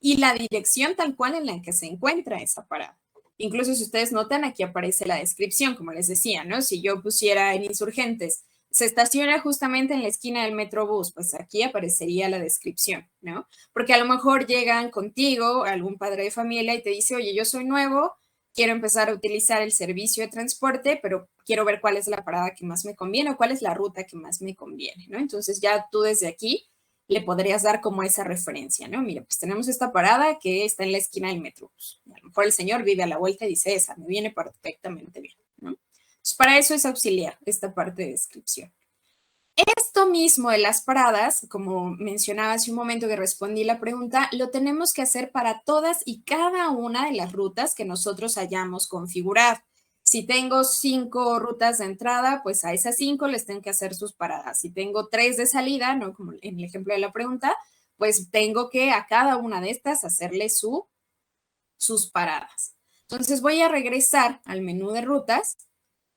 [SPEAKER 1] y la dirección tal cual en la que se encuentra esa parada. Incluso si ustedes notan, aquí aparece la descripción, como les decía, ¿no? Si yo pusiera en Insurgentes, se estaciona justamente en la esquina del Metrobús, pues aquí aparecería la descripción, ¿no? Porque a lo mejor llegan contigo, algún padre de familia y te dice, oye, yo soy nuevo, quiero empezar a utilizar el servicio de transporte, pero quiero ver cuál es la parada que más me conviene o cuál es la ruta que más me conviene, ¿no? Entonces ya tú desde aquí le podrías dar como esa referencia, ¿no? Mira, pues tenemos esta parada que está en la esquina del Metrobús. A lo mejor el señor vive a la vuelta y dice, esa me viene perfectamente bien, ¿no? Entonces, para eso es auxiliar esta parte de descripción. Esto mismo de las paradas, como mencionaba hace un momento que respondí la pregunta, lo tenemos que hacer para todas y cada una de las rutas que nosotros hayamos configurado. Si tengo 5 rutas de entrada, pues a esas 5 les tengo que hacer sus paradas. Si tengo 3 de salida, ¿no? Como en el ejemplo de la pregunta, pues tengo que a cada una de estas hacerle sus paradas. Entonces voy a regresar al menú de rutas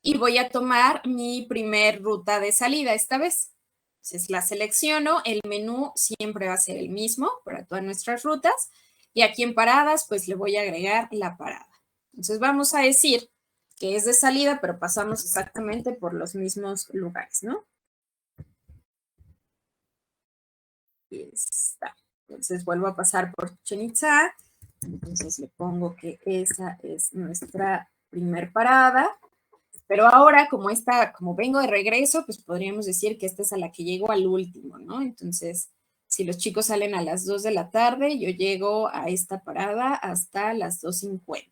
[SPEAKER 1] y voy a tomar mi primer ruta de salida esta vez. Entonces la selecciono, el menú siempre va a ser el mismo para todas nuestras rutas y aquí en paradas pues le voy a agregar la parada. Entonces vamos a decir que es de salida, pero pasamos exactamente por los mismos lugares, ¿no? Y está. Entonces vuelvo a pasar por Chichén Itzá. Entonces le pongo que esa es nuestra primer parada. Pero ahora, como vengo de regreso, pues podríamos decir que esta es a la que llego al último, ¿no? Entonces, si los chicos salen a las 2 de la tarde, yo llego a esta parada hasta las 2:50.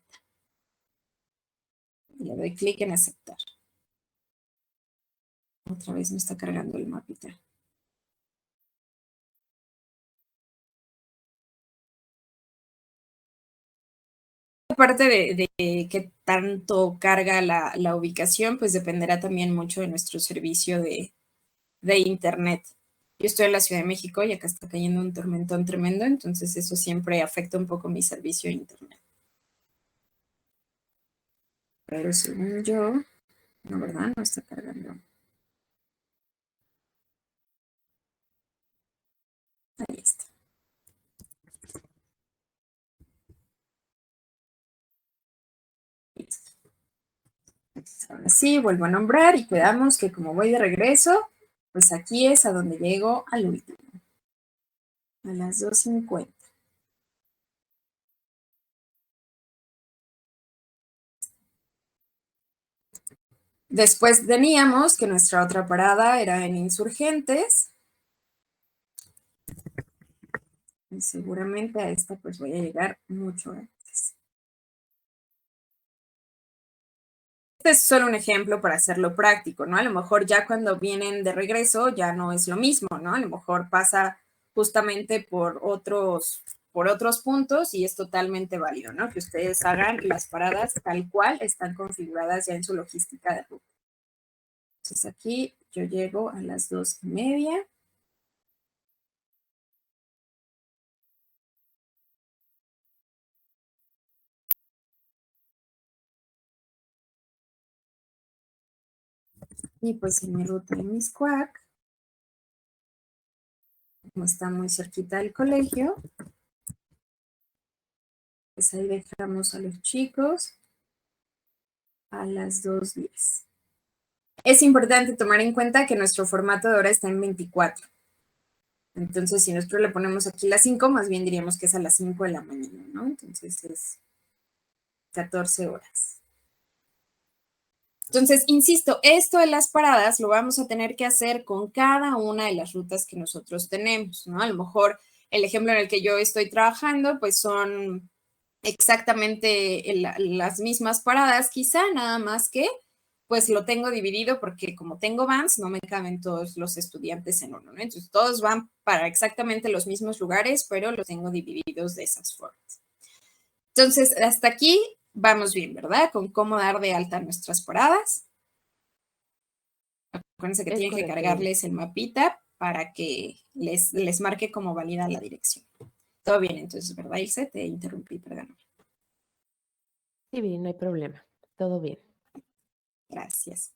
[SPEAKER 1] Y le doy clic en aceptar. Otra vez me está cargando el mapita. Aparte de qué tanto carga la ubicación, pues dependerá también mucho de nuestro servicio de internet. Yo estoy en la Ciudad de México y acá está cayendo un tormentón tremendo, entonces eso siempre afecta un poco mi servicio de internet. Pero según yo, no, ¿verdad? No está cargando. Ahí está. Listo. Ahora sí, vuelvo a nombrar y quedamos que como voy de regreso, pues aquí es a donde llego al último, a las 2:50. Después teníamos que nuestra otra parada era en Insurgentes. Y seguramente a esta pues voy a llegar mucho antes. Este es solo un ejemplo para hacerlo práctico, ¿no? A lo mejor ya cuando vienen de regreso ya no es lo mismo, ¿no? A lo mejor pasa justamente por otros puntos y es totalmente válido, ¿no? Que ustedes hagan las paradas tal cual están configuradas ya en su logística de ruta. Entonces aquí yo llego a las 2:30. Y pues en mi ruta de Mixcoac, como está muy cerquita del colegio, pues ahí dejamos a los chicos a las 2:10. Es importante tomar en cuenta que nuestro formato de hora está en 24. Entonces, si nosotros le ponemos aquí las 5, más bien diríamos que es a las 5 de la mañana, ¿no? Entonces es 14 horas. Entonces, insisto, esto de las paradas lo vamos a tener que hacer con cada una de las rutas que nosotros tenemos, ¿no? A lo mejor el ejemplo en el que yo estoy trabajando, pues son exactamente las mismas paradas, quizá, nada más que pues lo tengo dividido porque como tengo vans, no me caben todos los estudiantes en uno, ¿no? Entonces todos van para exactamente los mismos lugares, pero los tengo divididos de esas formas. Entonces, hasta aquí vamos bien, ¿verdad? Con cómo dar de alta nuestras paradas. Acuérdense que tienen que cargarles el mapita para que les marque como válida la dirección. Todo bien, entonces, ¿verdad, Ilse? Te interrumpí, perdón.
[SPEAKER 2] Sí, bien, no hay problema. Todo bien.
[SPEAKER 1] Gracias.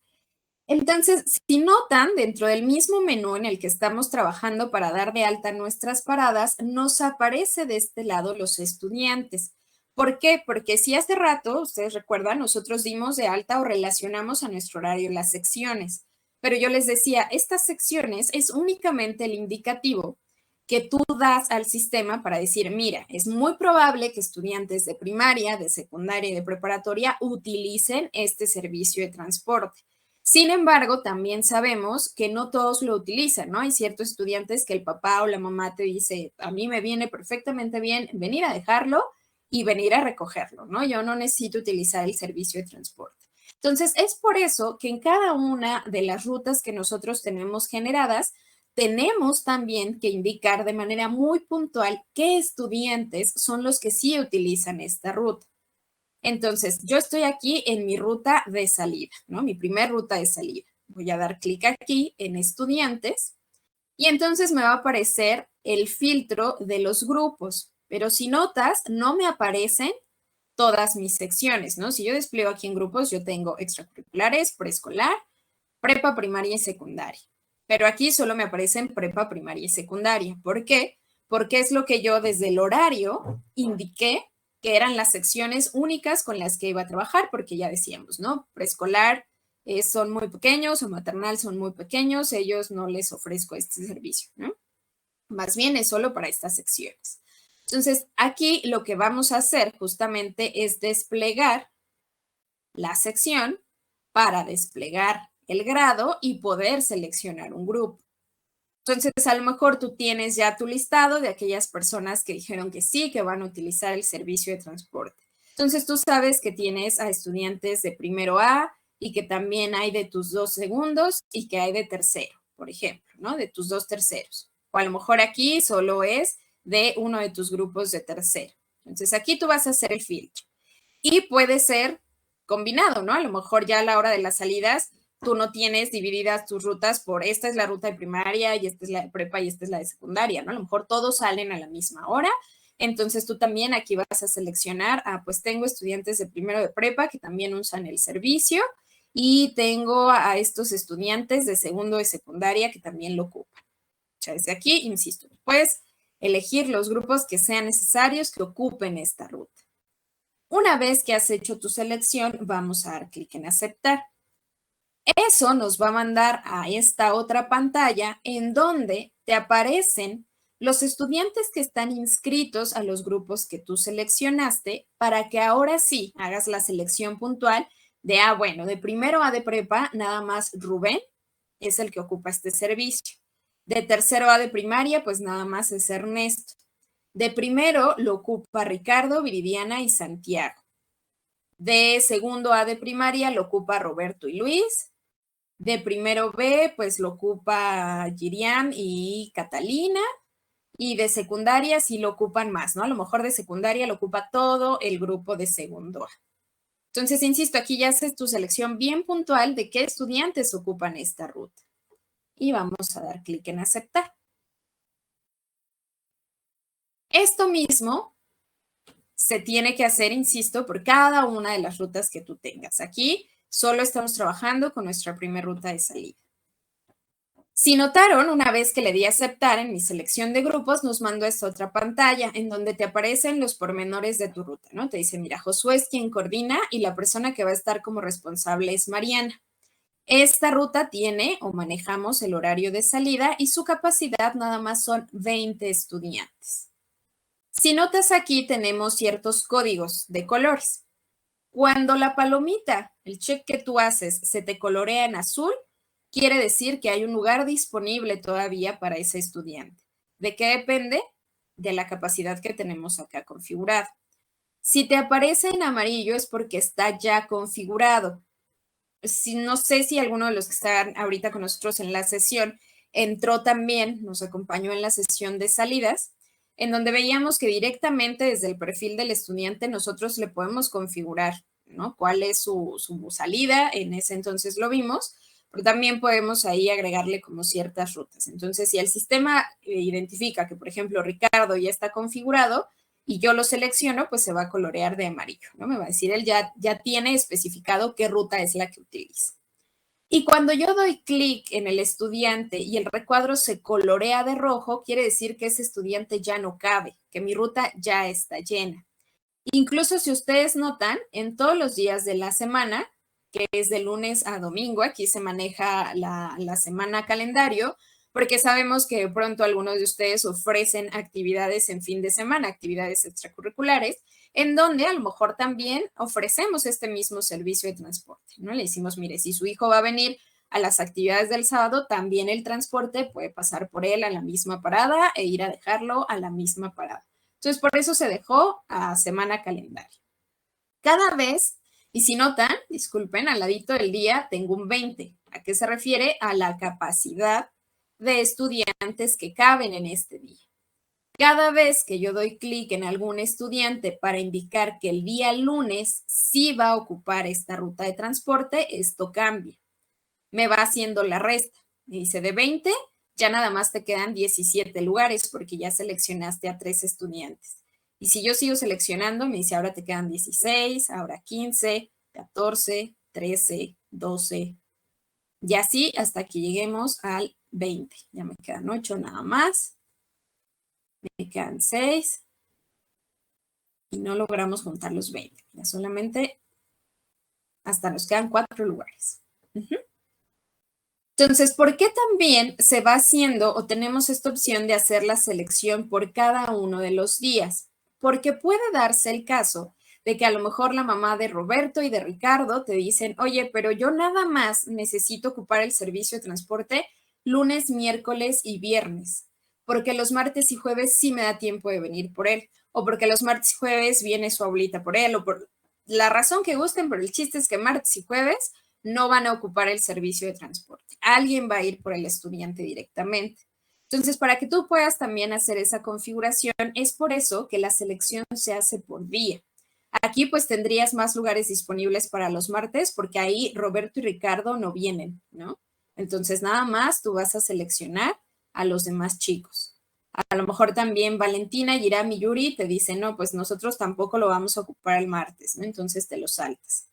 [SPEAKER 1] Entonces, si notan, dentro del mismo menú en el que estamos trabajando para dar de alta nuestras paradas, nos aparece de este lado los estudiantes. ¿Por qué? Porque si hace rato, ustedes recuerdan, nosotros dimos de alta o relacionamos a nuestro horario las secciones. Pero yo les decía, estas secciones es únicamente el indicativo que tú das al sistema para decir, mira, es muy probable que estudiantes de primaria, de secundaria y de preparatoria utilicen este servicio de transporte. Sin embargo, también sabemos que no todos lo utilizan, ¿no? Hay ciertos estudiantes que el papá o la mamá te dice, a mí me viene perfectamente bien venir a dejarlo y venir a recogerlo, ¿no? Yo no necesito utilizar el servicio de transporte. Entonces, es por eso que en cada una de las rutas que nosotros tenemos generadas, tenemos también que indicar de manera muy puntual qué estudiantes son los que sí utilizan esta ruta. Entonces, yo estoy aquí en mi ruta de salida, ¿no? Mi primer ruta de salida. Voy a dar clic aquí en estudiantes y entonces me va a aparecer el filtro de los grupos. Pero si notas, no me aparecen todas mis secciones, ¿no? Si yo despliego aquí en grupos, yo tengo extracurriculares, preescolar, prepa, primaria y secundaria. Pero aquí solo me aparecen prepa, primaria y secundaria. ¿Por qué? Porque es lo que yo desde el horario indiqué que eran las secciones únicas con las que iba a trabajar, porque ya decíamos, ¿no? Preescolar son muy pequeños o maternal son muy pequeños, ellos no les ofrezco este servicio, ¿no? Más bien es solo para estas secciones. Entonces, aquí lo que vamos a hacer justamente es desplegar la sección para desplegar el grado y poder seleccionar un grupo. Entonces, a lo mejor tú tienes ya tu listado de aquellas personas que dijeron que sí, que van a utilizar el servicio de transporte. Entonces, tú sabes que tienes a estudiantes de primero A y que también hay de tus 2 segundos y que hay de tercero, por ejemplo, ¿no? De tus 2 terceros. O a lo mejor aquí solo es de uno de tus grupos de tercero. Entonces, aquí tú vas a hacer el filtro. Y puede ser combinado, ¿no? A lo mejor ya a la hora de las salidas tú no tienes divididas tus rutas por esta es la ruta de primaria y esta es la de prepa y esta es la de secundaria, ¿no? A lo mejor todos salen a la misma hora, entonces tú también aquí vas a seleccionar, pues tengo estudiantes de primero de prepa que también usan el servicio y tengo a estos estudiantes de segundo de secundaria que también lo ocupan. O sea, desde aquí, insisto, puedes elegir los grupos que sean necesarios que ocupen esta ruta. Una vez que has hecho tu selección, vamos a dar clic en aceptar. Eso nos va a mandar a esta otra pantalla en donde te aparecen los estudiantes que están inscritos a los grupos que tú seleccionaste para que ahora sí hagas la selección puntual de, bueno, de primero A de prepa, nada más Rubén es el que ocupa este servicio. De tercero A de primaria, pues nada más es Ernesto. De primero lo ocupa Ricardo, Viridiana y Santiago. De segundo A de primaria lo ocupa Roberto y Luis. De primero B, pues lo ocupa Giriam y Catalina. Y de secundaria sí lo ocupan más, ¿no? A lo mejor de secundaria lo ocupa todo el grupo de segundo A. Entonces, insisto, aquí ya haces tu selección bien puntual de qué estudiantes ocupan esta ruta. Y vamos a dar clic en aceptar. Esto mismo se tiene que hacer, insisto, por cada una de las rutas que tú tengas. Aquí solo estamos trabajando con nuestra primera ruta de salida. Si notaron, una vez que le di a aceptar en mi selección de grupos, nos mandó esta otra pantalla en donde te aparecen los pormenores de tu ruta, ¿no? Te dice, mira, Josué es quien coordina y la persona que va a estar como responsable es Mariana. Esta ruta tiene o manejamos el horario de salida y su capacidad nada más son 20 estudiantes. Si notas aquí tenemos ciertos códigos de colores. Cuando la palomita, el check que tú haces, se te colorea en azul, quiere decir que hay un lugar disponible todavía para ese estudiante. ¿De qué depende? De la capacidad que tenemos acá configurada. Si te aparece en amarillo es porque está ya configurado. No sé si alguno de los que están ahorita con nosotros en la sesión entró también, nos acompañó en la sesión de salidas, en donde veíamos que directamente desde el perfil del estudiante nosotros le podemos configurar, ¿no? Cuál es su salida, en ese entonces lo vimos, pero también podemos ahí agregarle como ciertas rutas. Entonces, si el sistema identifica que, por ejemplo, Ricardo ya está configurado, y yo lo selecciono, pues se va a colorear de amarillo, ¿no? Me va a decir, él ya tiene especificado qué ruta es la que utiliza. Y cuando yo doy clic en el estudiante y el recuadro se colorea de rojo, quiere decir que ese estudiante ya no cabe, que mi ruta ya está llena. Incluso si ustedes notan, en todos los días de la semana, que es de lunes a domingo, aquí se maneja la semana calendario, porque sabemos que de pronto algunos de ustedes ofrecen actividades en fin de semana, actividades extracurriculares, en donde a lo mejor también ofrecemos este mismo servicio de transporte, ¿no? Le decimos, mire, si su hijo va a venir a las actividades del sábado, también el transporte puede pasar por él a la misma parada e ir a dejarlo a la misma parada. Entonces, por eso se dejó a semana calendario. Cada vez, y si notan, disculpen, al ladito del día tengo un 20. ¿A qué se refiere? A la capacidad de estudiantes que caben en este día. Cada vez que yo doy clic en algún estudiante para indicar que el día lunes sí va a ocupar esta ruta de transporte, esto cambia. Me va haciendo la resta. Me dice de 20, ya nada más te quedan 17 lugares porque ya seleccionaste a 3 estudiantes. Y si yo sigo seleccionando, me dice ahora te quedan 16, ahora 15, 14, 13, 12, y así hasta que lleguemos al 20. Ya me quedan 8 nada más. Me quedan 6 y no logramos juntar los 20. Ya solamente hasta nos quedan 4 lugares. Entonces, ¿por qué también se va haciendo o tenemos esta opción de hacer la selección por cada uno de los días? Porque puede darse el caso de que a lo mejor la mamá de Roberto y de Ricardo te dicen, oye, pero yo nada más necesito ocupar el servicio de transporte lunes, miércoles y viernes, porque los martes y jueves sí me da tiempo de venir por él, o porque los martes y jueves viene su abuelita por él, o por la razón que gusten, pero el chiste es que martes y jueves no van a ocupar el servicio de transporte. Alguien va a ir por el estudiante directamente. Entonces, para que tú puedas también hacer esa configuración, es por eso que la selección se hace por día. Aquí pues tendrías más lugares disponibles para los martes porque ahí Roberto y Ricardo no vienen, ¿no? Entonces, nada más tú vas a seleccionar a los demás chicos. A lo mejor también Valentina, Giram y Yuri te dicen, no, pues nosotros tampoco lo vamos a ocupar el martes, ¿no? Entonces te lo saltas.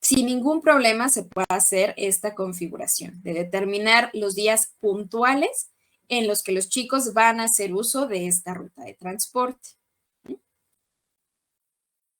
[SPEAKER 1] Sin ningún problema se puede hacer esta configuración de determinar los días puntuales en los que los chicos van a hacer uso de esta ruta de transporte.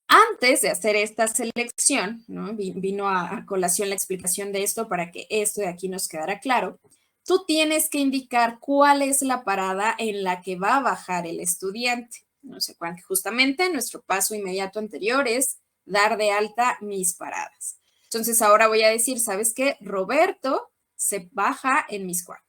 [SPEAKER 1] Antes de hacer esta selección, ¿no? Vino a colación la explicación de esto para que esto de aquí nos quedara claro. Tú tienes que indicar cuál es la parada en la que va a bajar el estudiante. No sé cuál, justamente nuestro paso inmediato anterior es dar de alta mis paradas. Entonces ahora voy a decir, ¿sabes qué? Roberto se baja en Miscuac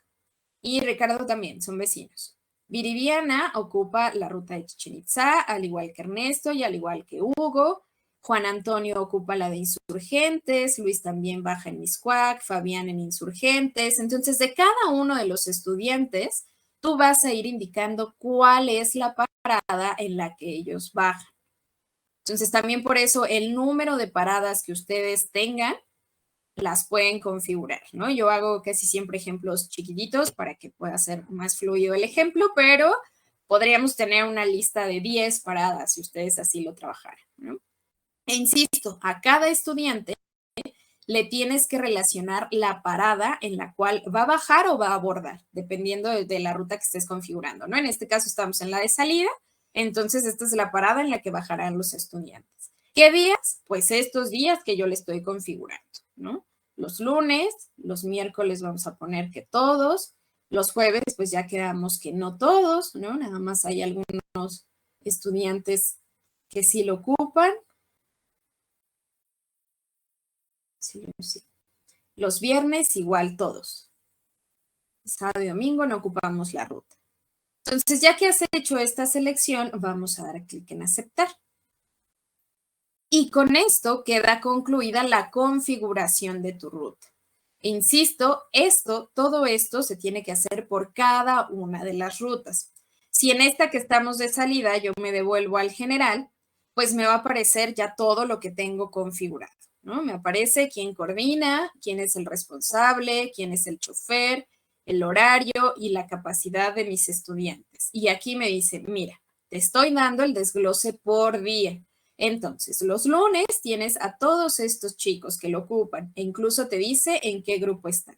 [SPEAKER 1] y Ricardo también, son vecinos. Viridiana ocupa la ruta de Chichén Itzá, al igual que Ernesto y al igual que Hugo. Juan Antonio ocupa la de Insurgentes, Luis también baja en Mixcoac, Fabián en Insurgentes. Entonces, de cada uno de los estudiantes, tú vas a ir indicando cuál es la parada en la que ellos bajan. Entonces, también por eso el número de paradas que ustedes tengan las pueden configurar, ¿no? Yo hago casi siempre ejemplos chiquititos para que pueda ser más fluido el ejemplo, pero podríamos tener una lista de 10 paradas si ustedes así lo trabajaran, ¿no? E insisto, a cada estudiante le tienes que relacionar la parada en la cual va a bajar o va a abordar, dependiendo de la ruta que estés configurando, ¿no? En este caso estamos en la de salida, entonces esta es la parada en la que bajarán los estudiantes. ¿Qué días? Pues estos días que yo le estoy configurando, ¿no? Los lunes, los miércoles vamos a poner que todos, los jueves pues ya quedamos que no todos, ¿no? Nada más hay algunos estudiantes que sí lo ocupan. Sí. Los viernes igual todos. Sábado y domingo no ocupamos la ruta. Entonces, ya que has hecho esta selección, vamos a dar clic en aceptar. Y con esto queda concluida la configuración de tu ruta. Insisto, todo esto se tiene que hacer por cada una de las rutas. Si en esta que estamos de salida yo me devuelvo al general, pues me va a aparecer ya todo lo que tengo configurado, ¿no? Me aparece quién coordina, quién es el responsable, quién es el chofer, el horario y la capacidad de mis estudiantes. Y aquí me dice, mira, te estoy dando el desglose por día. Entonces, los lunes tienes a todos estos chicos que lo ocupan e incluso te dice en qué grupo están.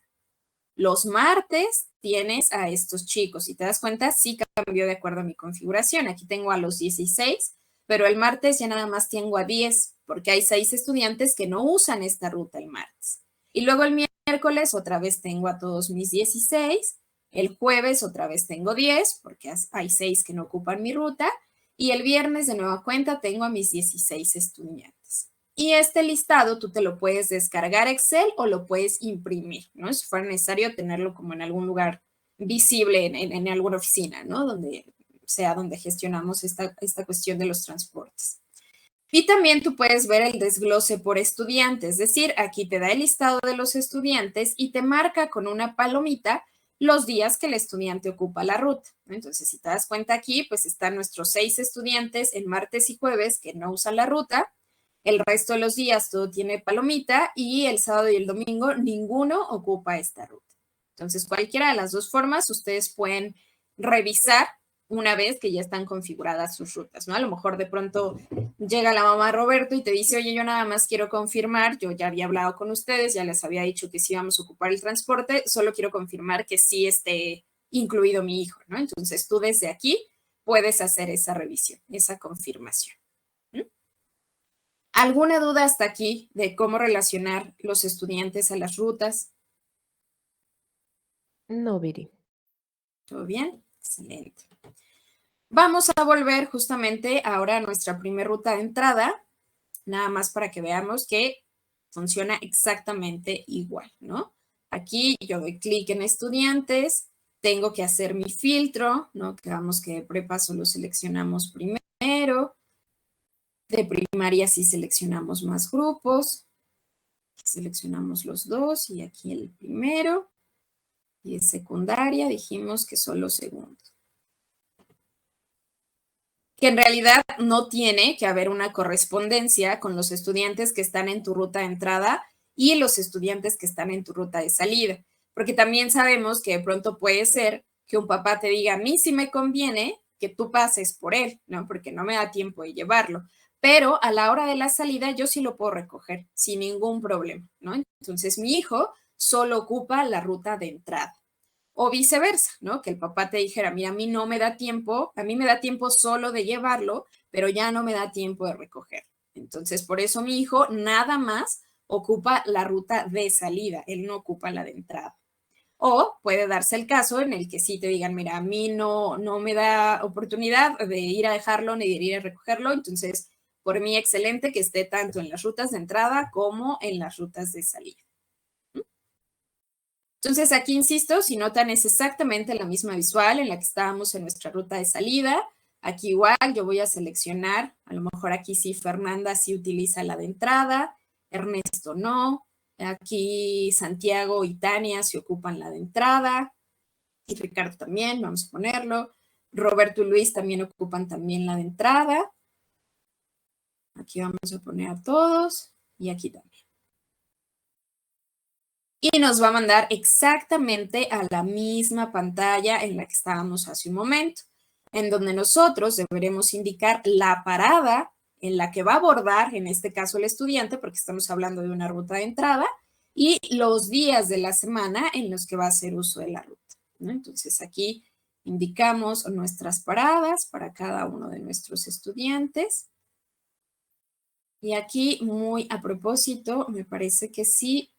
[SPEAKER 1] Los martes tienes a estos chicos. Si te das cuenta, sí cambió de acuerdo a mi configuración. Aquí tengo a los 16, pero el martes ya nada más tengo a 10 porque hay 6 estudiantes que no usan esta ruta el martes. Y luego el miércoles otra vez tengo a todos mis 16. El jueves otra vez tengo 10 porque hay 6 que no ocupan mi ruta. Y el viernes de nueva cuenta tengo a mis 16 estudiantes. Y este listado tú te lo puedes descargar Excel o lo puedes imprimir, ¿no? Si fuera necesario tenerlo como en algún lugar visible en alguna oficina, ¿no? Donde sea donde gestionamos esta cuestión de los transportes. Y también tú puedes ver el desglose por estudiante, es decir, aquí te da el listado de los estudiantes y te marca con una palomita los días que el estudiante ocupa la ruta. Entonces, si te das cuenta aquí, pues están nuestros 6 estudiantes en martes y jueves que no usan la ruta. El resto de los días todo tiene palomita y el sábado y el domingo ninguno ocupa esta ruta. Entonces, cualquiera de las dos formas, ustedes pueden revisar una vez que ya están configuradas sus rutas, ¿no? A lo mejor de pronto llega la mamá Roberto y te dice, oye, yo nada más quiero confirmar, yo ya había hablado con ustedes, ya les había dicho que sí íbamos a ocupar el transporte, solo quiero confirmar que sí esté incluido mi hijo, ¿no? Entonces tú desde aquí puedes hacer esa revisión, esa confirmación. ¿Alguna duda hasta aquí de cómo relacionar los estudiantes a las rutas?
[SPEAKER 2] No, Viri.
[SPEAKER 1] ¿Todo bien? Excelente. Vamos a volver justamente ahora a nuestra primera ruta de entrada, nada más para que veamos que funciona exactamente igual, ¿no? Aquí yo doy clic en estudiantes, tengo que hacer mi filtro, ¿no? Que vamos que de prepa solo seleccionamos primero, de primaria sí seleccionamos más grupos, seleccionamos los dos y aquí el primero, y de secundaria dijimos que solo segundo. Que en realidad no tiene que haber una correspondencia con los estudiantes que están en tu ruta de entrada y los estudiantes que están en tu ruta de salida, porque también sabemos que de pronto puede ser que un papá te diga, a mí sí me conviene que tú pases por él, ¿no? Porque no me da tiempo de llevarlo, pero a la hora de la salida yo sí lo puedo recoger sin ningún problema, ¿no? Entonces mi hijo solo ocupa la ruta de entrada. O viceversa, ¿no? Que el papá te dijera, mira, a mí no me da tiempo, a mí me da tiempo solo de llevarlo, pero ya no me da tiempo de recoger. Entonces, por eso mi hijo nada más ocupa la ruta de salida, él no ocupa la de entrada. O puede darse el caso en el que sí te digan, mira, a mí no me da oportunidad de ir a dejarlo ni de ir a recogerlo, entonces, por mí, excelente que esté tanto en las rutas de entrada como en las rutas de salida. Entonces, aquí insisto, si notan, es exactamente la misma visual en la que estábamos en nuestra ruta de salida. Aquí igual yo voy a seleccionar, a lo mejor aquí sí Fernanda sí utiliza la de entrada, Ernesto no, aquí Santiago y Tania se ocupan la de entrada, y Ricardo también, vamos a ponerlo. Roberto y Luis también ocupan también la de entrada. Aquí vamos a poner a todos y aquí también. Y nos va a mandar exactamente a la misma pantalla en la que estábamos hace un momento, en donde nosotros deberemos indicar la parada en la que va a abordar, en este caso el estudiante, porque estamos hablando de una ruta de entrada, y los días de la semana en los que va a hacer uso de la ruta, ¿no? Entonces aquí indicamos nuestras paradas para cada uno de nuestros estudiantes. Y aquí, muy a propósito, me parece que sí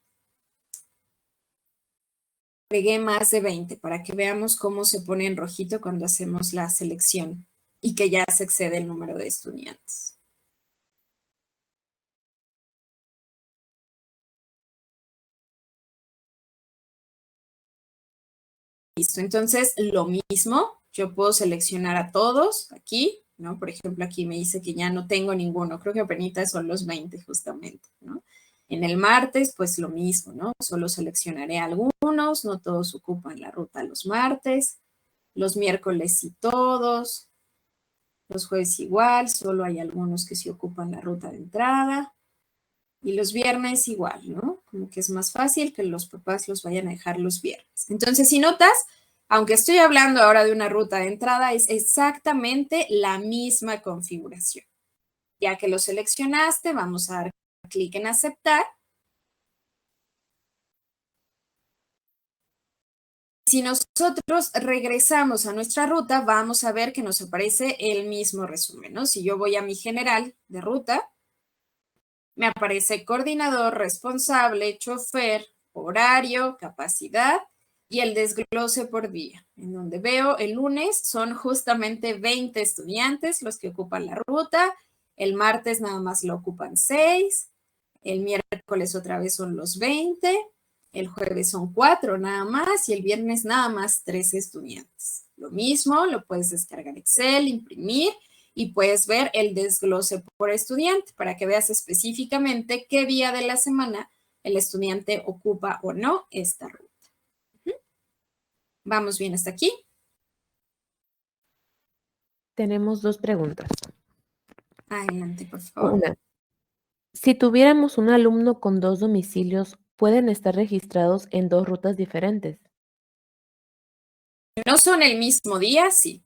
[SPEAKER 1] agregué más de 20 para que veamos cómo se pone en rojito cuando hacemos la selección y que ya se excede el número de estudiantes. Listo, entonces lo mismo, yo puedo seleccionar a todos aquí, ¿no? Por ejemplo, aquí me dice que ya no tengo ninguno, creo que apenas son los 20 justamente, ¿no? En el martes, pues lo mismo, ¿no? Solo seleccionaré algunos, no todos ocupan la ruta los martes, los miércoles sí todos, los jueves igual, solo hay algunos que sí ocupan la ruta de entrada, y los viernes igual, ¿no? Como que es más fácil que los papás los vayan a dejar los viernes. Entonces, si notas, aunque estoy hablando ahora de una ruta de entrada, es exactamente la misma configuración. Ya que lo seleccionaste, vamos a dar clic en aceptar. Si nosotros regresamos a nuestra ruta, vamos a ver que nos aparece el mismo resumen, ¿no? Si yo voy a mi general de ruta, me aparece coordinador, responsable, chofer, horario, capacidad y el desglose por día, en donde veo el lunes son justamente 20 estudiantes los que ocupan la ruta, el martes nada más lo ocupan 6, el miércoles otra vez son los 20, el jueves son 4 nada más y el viernes nada más 3 estudiantes. Lo mismo, lo puedes descargar Excel, imprimir y puedes ver el desglose por estudiante para que veas específicamente qué día de la semana el estudiante ocupa o no esta ruta. ¿Vamos bien hasta aquí?
[SPEAKER 2] Tenemos 2 preguntas.
[SPEAKER 1] Adelante, por favor.
[SPEAKER 2] Una, si tuviéramos un alumno con 2 domicilios, ¿pueden estar registrados en 2 rutas diferentes?
[SPEAKER 1] ¿No son el mismo día? Sí.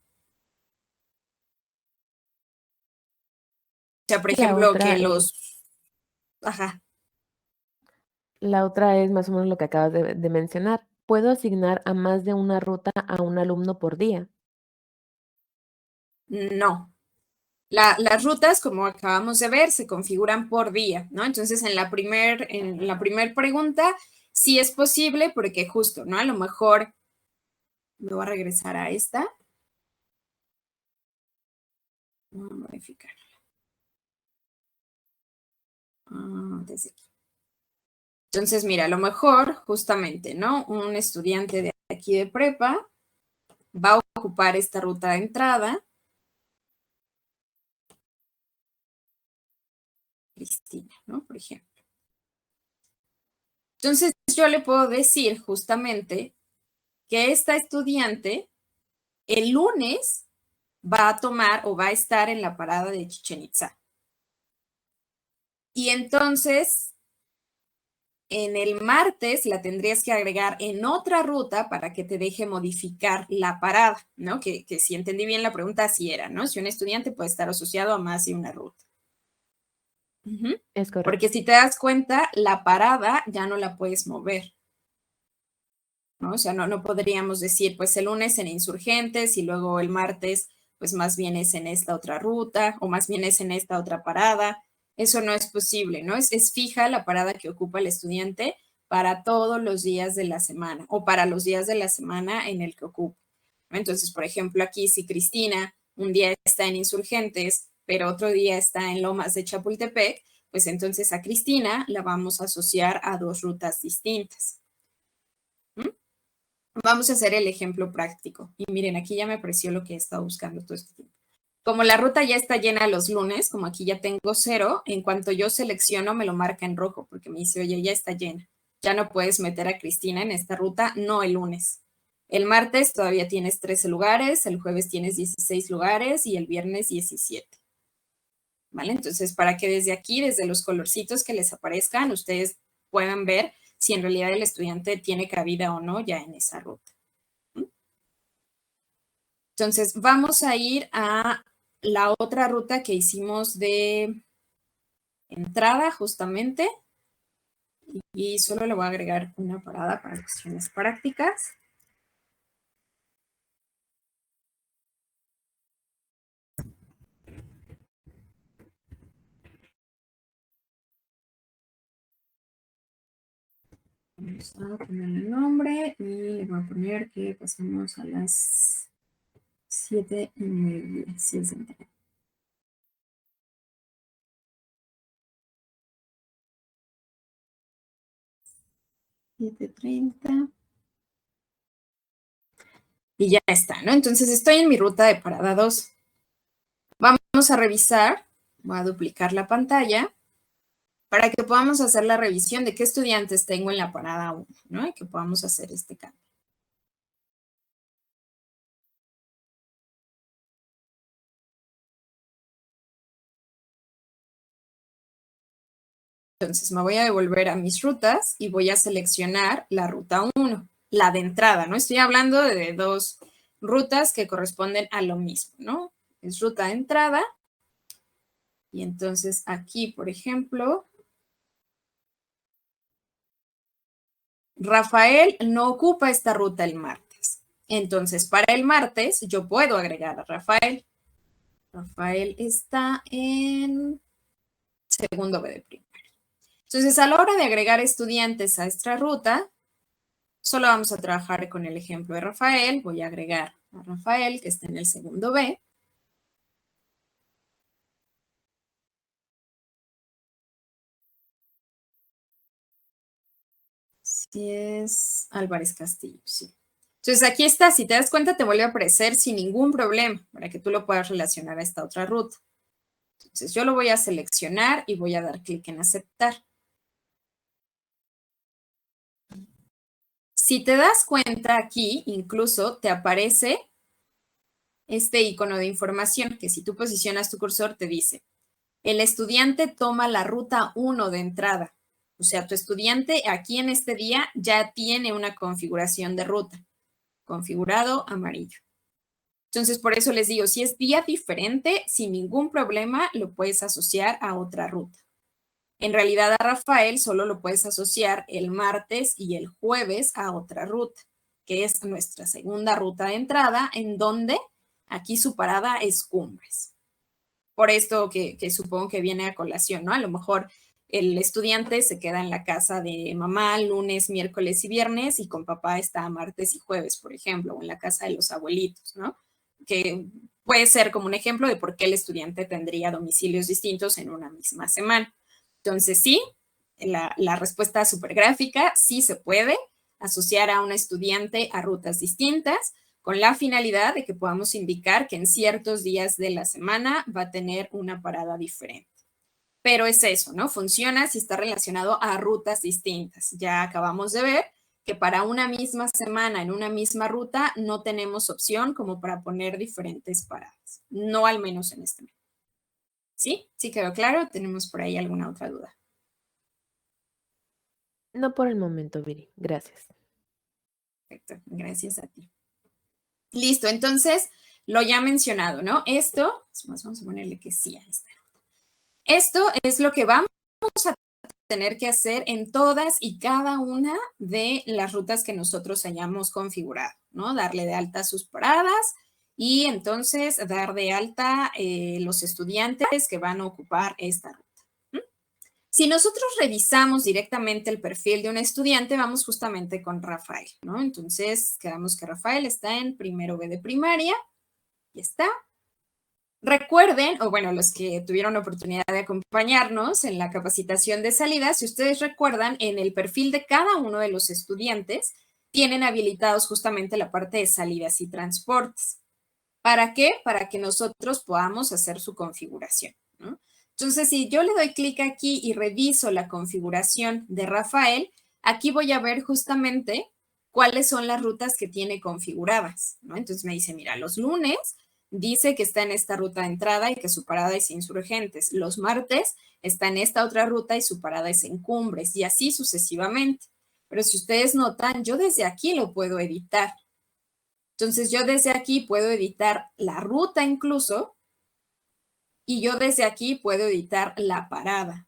[SPEAKER 1] O sea, por
[SPEAKER 2] Y la
[SPEAKER 1] ejemplo,
[SPEAKER 2] otra
[SPEAKER 1] que los... Ajá.
[SPEAKER 2] La otra es más o menos lo que acabas de mencionar. ¿Puedo asignar a más de una ruta a un alumno por día?
[SPEAKER 1] No. Las rutas, como acabamos de ver, se configuran por día, ¿no? Entonces, en la primer pregunta, sí es posible porque justo, ¿no? A lo mejor me voy a regresar a esta. Voy a modificar. Desde aquí. Entonces, mira, a lo mejor, justamente, ¿no? Un estudiante de aquí de prepa va a ocupar esta ruta de entrada. Cristina, ¿no? Por ejemplo. Entonces, yo le puedo decir justamente que esta estudiante el lunes va a tomar o va a estar en la parada de Chichén Itzá. Y entonces, en el martes la tendrías que agregar en otra ruta para que te deje modificar la parada, ¿no? Que si entendí bien la pregunta, así era, ¿no? Si un estudiante puede estar asociado a más de una ruta.
[SPEAKER 2] Es correcto.
[SPEAKER 1] Porque si te das cuenta, la parada ya no la puedes mover, ¿no? O sea, no podríamos decir, pues el lunes en Insurgentes y luego el martes, pues más bien es en esta otra ruta o más bien es en esta otra parada. Eso no es posible, ¿no? Es fija la parada que ocupa el estudiante para todos los días de la semana o para los días de la semana en el que ocupa. Entonces, por ejemplo, aquí si Cristina un día está en Insurgentes, pero otro día está en Lomas de Chapultepec, pues entonces a Cristina la vamos a asociar a 2 rutas distintas. ¿Mm? Vamos a hacer el ejemplo práctico. Y miren, aquí ya me apareció lo que he estado buscando todo este tiempo. Como la ruta ya está llena los lunes, como aquí ya tengo 0, en cuanto yo selecciono me lo marca en rojo porque me dice, oye, ya está llena. Ya no puedes meter a Cristina en esta ruta, no el lunes. El martes todavía tienes 13 lugares, el jueves tienes 16 lugares y el viernes 17. ¿Vale? Entonces, para que desde aquí, desde los colorcitos que les aparezcan, ustedes puedan ver si en realidad el estudiante tiene cabida o no ya en esa ruta. Entonces, vamos a ir a la otra ruta que hicimos de entrada justamente y solo le voy a agregar una parada para cuestiones prácticas. Vamos a poner el nombre y le voy a poner que pasamos a las 7:30. Si es de 7:30. Y ya está, ¿no? Entonces estoy en mi ruta de parada 2. Vamos a revisar, voy a duplicar la pantalla para que podamos hacer la revisión de qué estudiantes tengo en la parada 1, ¿no? Y que podamos hacer este cambio. Entonces me voy a devolver a mis rutas y voy a seleccionar la ruta 1, la de entrada, ¿no? Estoy hablando de 2 rutas que corresponden a lo mismo, ¿no? Es ruta de entrada. Y entonces aquí, por ejemplo, Rafael no ocupa esta ruta el martes. Entonces, para el martes yo puedo agregar a Rafael. Rafael está en segundo B de primaria. Entonces, a la hora de agregar estudiantes a esta ruta, solo vamos a trabajar con el ejemplo de Rafael. Voy a agregar a Rafael, que está en el segundo B. Si es Álvarez Castillo, sí. Entonces, aquí está. Si te das cuenta, te vuelve a aparecer sin ningún problema para que tú lo puedas relacionar a esta otra ruta. Entonces, yo lo voy a seleccionar y voy a dar clic en aceptar. Si te das cuenta aquí, incluso te aparece este icono de información que si tú posicionas tu cursor te dice, el estudiante toma la ruta 1 de entrada. O sea, tu estudiante aquí en este día ya tiene una configuración de ruta, configurado amarillo. Entonces, por eso les digo, si es día diferente, sin ningún problema lo puedes asociar a otra ruta. En realidad a Rafael solo lo puedes asociar el martes y el jueves a otra ruta, que es nuestra segunda ruta de entrada, en donde aquí su parada es Cumbres. Por esto que supongo que viene a colación, ¿no? A lo mejor el estudiante se queda en la casa de mamá lunes, miércoles y viernes y con papá está martes y jueves, por ejemplo, o en la casa de los abuelitos, ¿no? Que puede ser como un ejemplo de por qué el estudiante tendría domicilios distintos en una misma semana. Entonces, sí, la respuesta súper gráfica, sí se puede asociar a un estudiante a rutas distintas con la finalidad de que podamos indicar que en ciertos días de la semana va a tener una parada diferente. Pero es eso, ¿no? Funciona si está relacionado a rutas distintas. Ya acabamos de ver que para una misma semana en una misma ruta no tenemos opción como para poner diferentes paradas. No al menos en este momento. ¿Sí? ¿Sí quedó claro? ¿Tenemos por ahí alguna otra duda?
[SPEAKER 2] No por el momento, Viri. Gracias.
[SPEAKER 1] Perfecto, gracias a ti. Listo, entonces, lo ya mencionado, ¿no? Esto, vamos a ponerle que sí a esta. Esto es lo que vamos a tener que hacer en todas y cada una de las rutas que nosotros hayamos configurado, ¿no? Darle de alta sus paradas y entonces dar de alta los estudiantes que van a ocupar esta ruta. Si nosotros revisamos directamente el perfil de un estudiante, vamos justamente con Rafael, ¿no? Entonces, quedamos que Rafael está en primero B de primaria. Ya está. Recuerden, o bueno, los que tuvieron la oportunidad de acompañarnos en la capacitación de salida, si ustedes recuerdan, en el perfil de cada uno de los estudiantes tienen habilitados justamente la parte de salidas y transportes. ¿Para qué? Para que nosotros podamos hacer su configuración, ¿no? Entonces, si yo le doy clic aquí y reviso la configuración de Rafael, aquí voy a ver justamente cuáles son las rutas que tiene configuradas, ¿no? Entonces me dice, mira, los lunes dice que está en esta ruta de entrada y que su parada es Insurgentes. Los martes está en esta otra ruta y su parada es en Cumbres, y así sucesivamente. Pero si ustedes notan, yo desde aquí lo puedo editar. Entonces yo desde aquí puedo editar la ruta incluso, y yo desde aquí puedo editar la parada.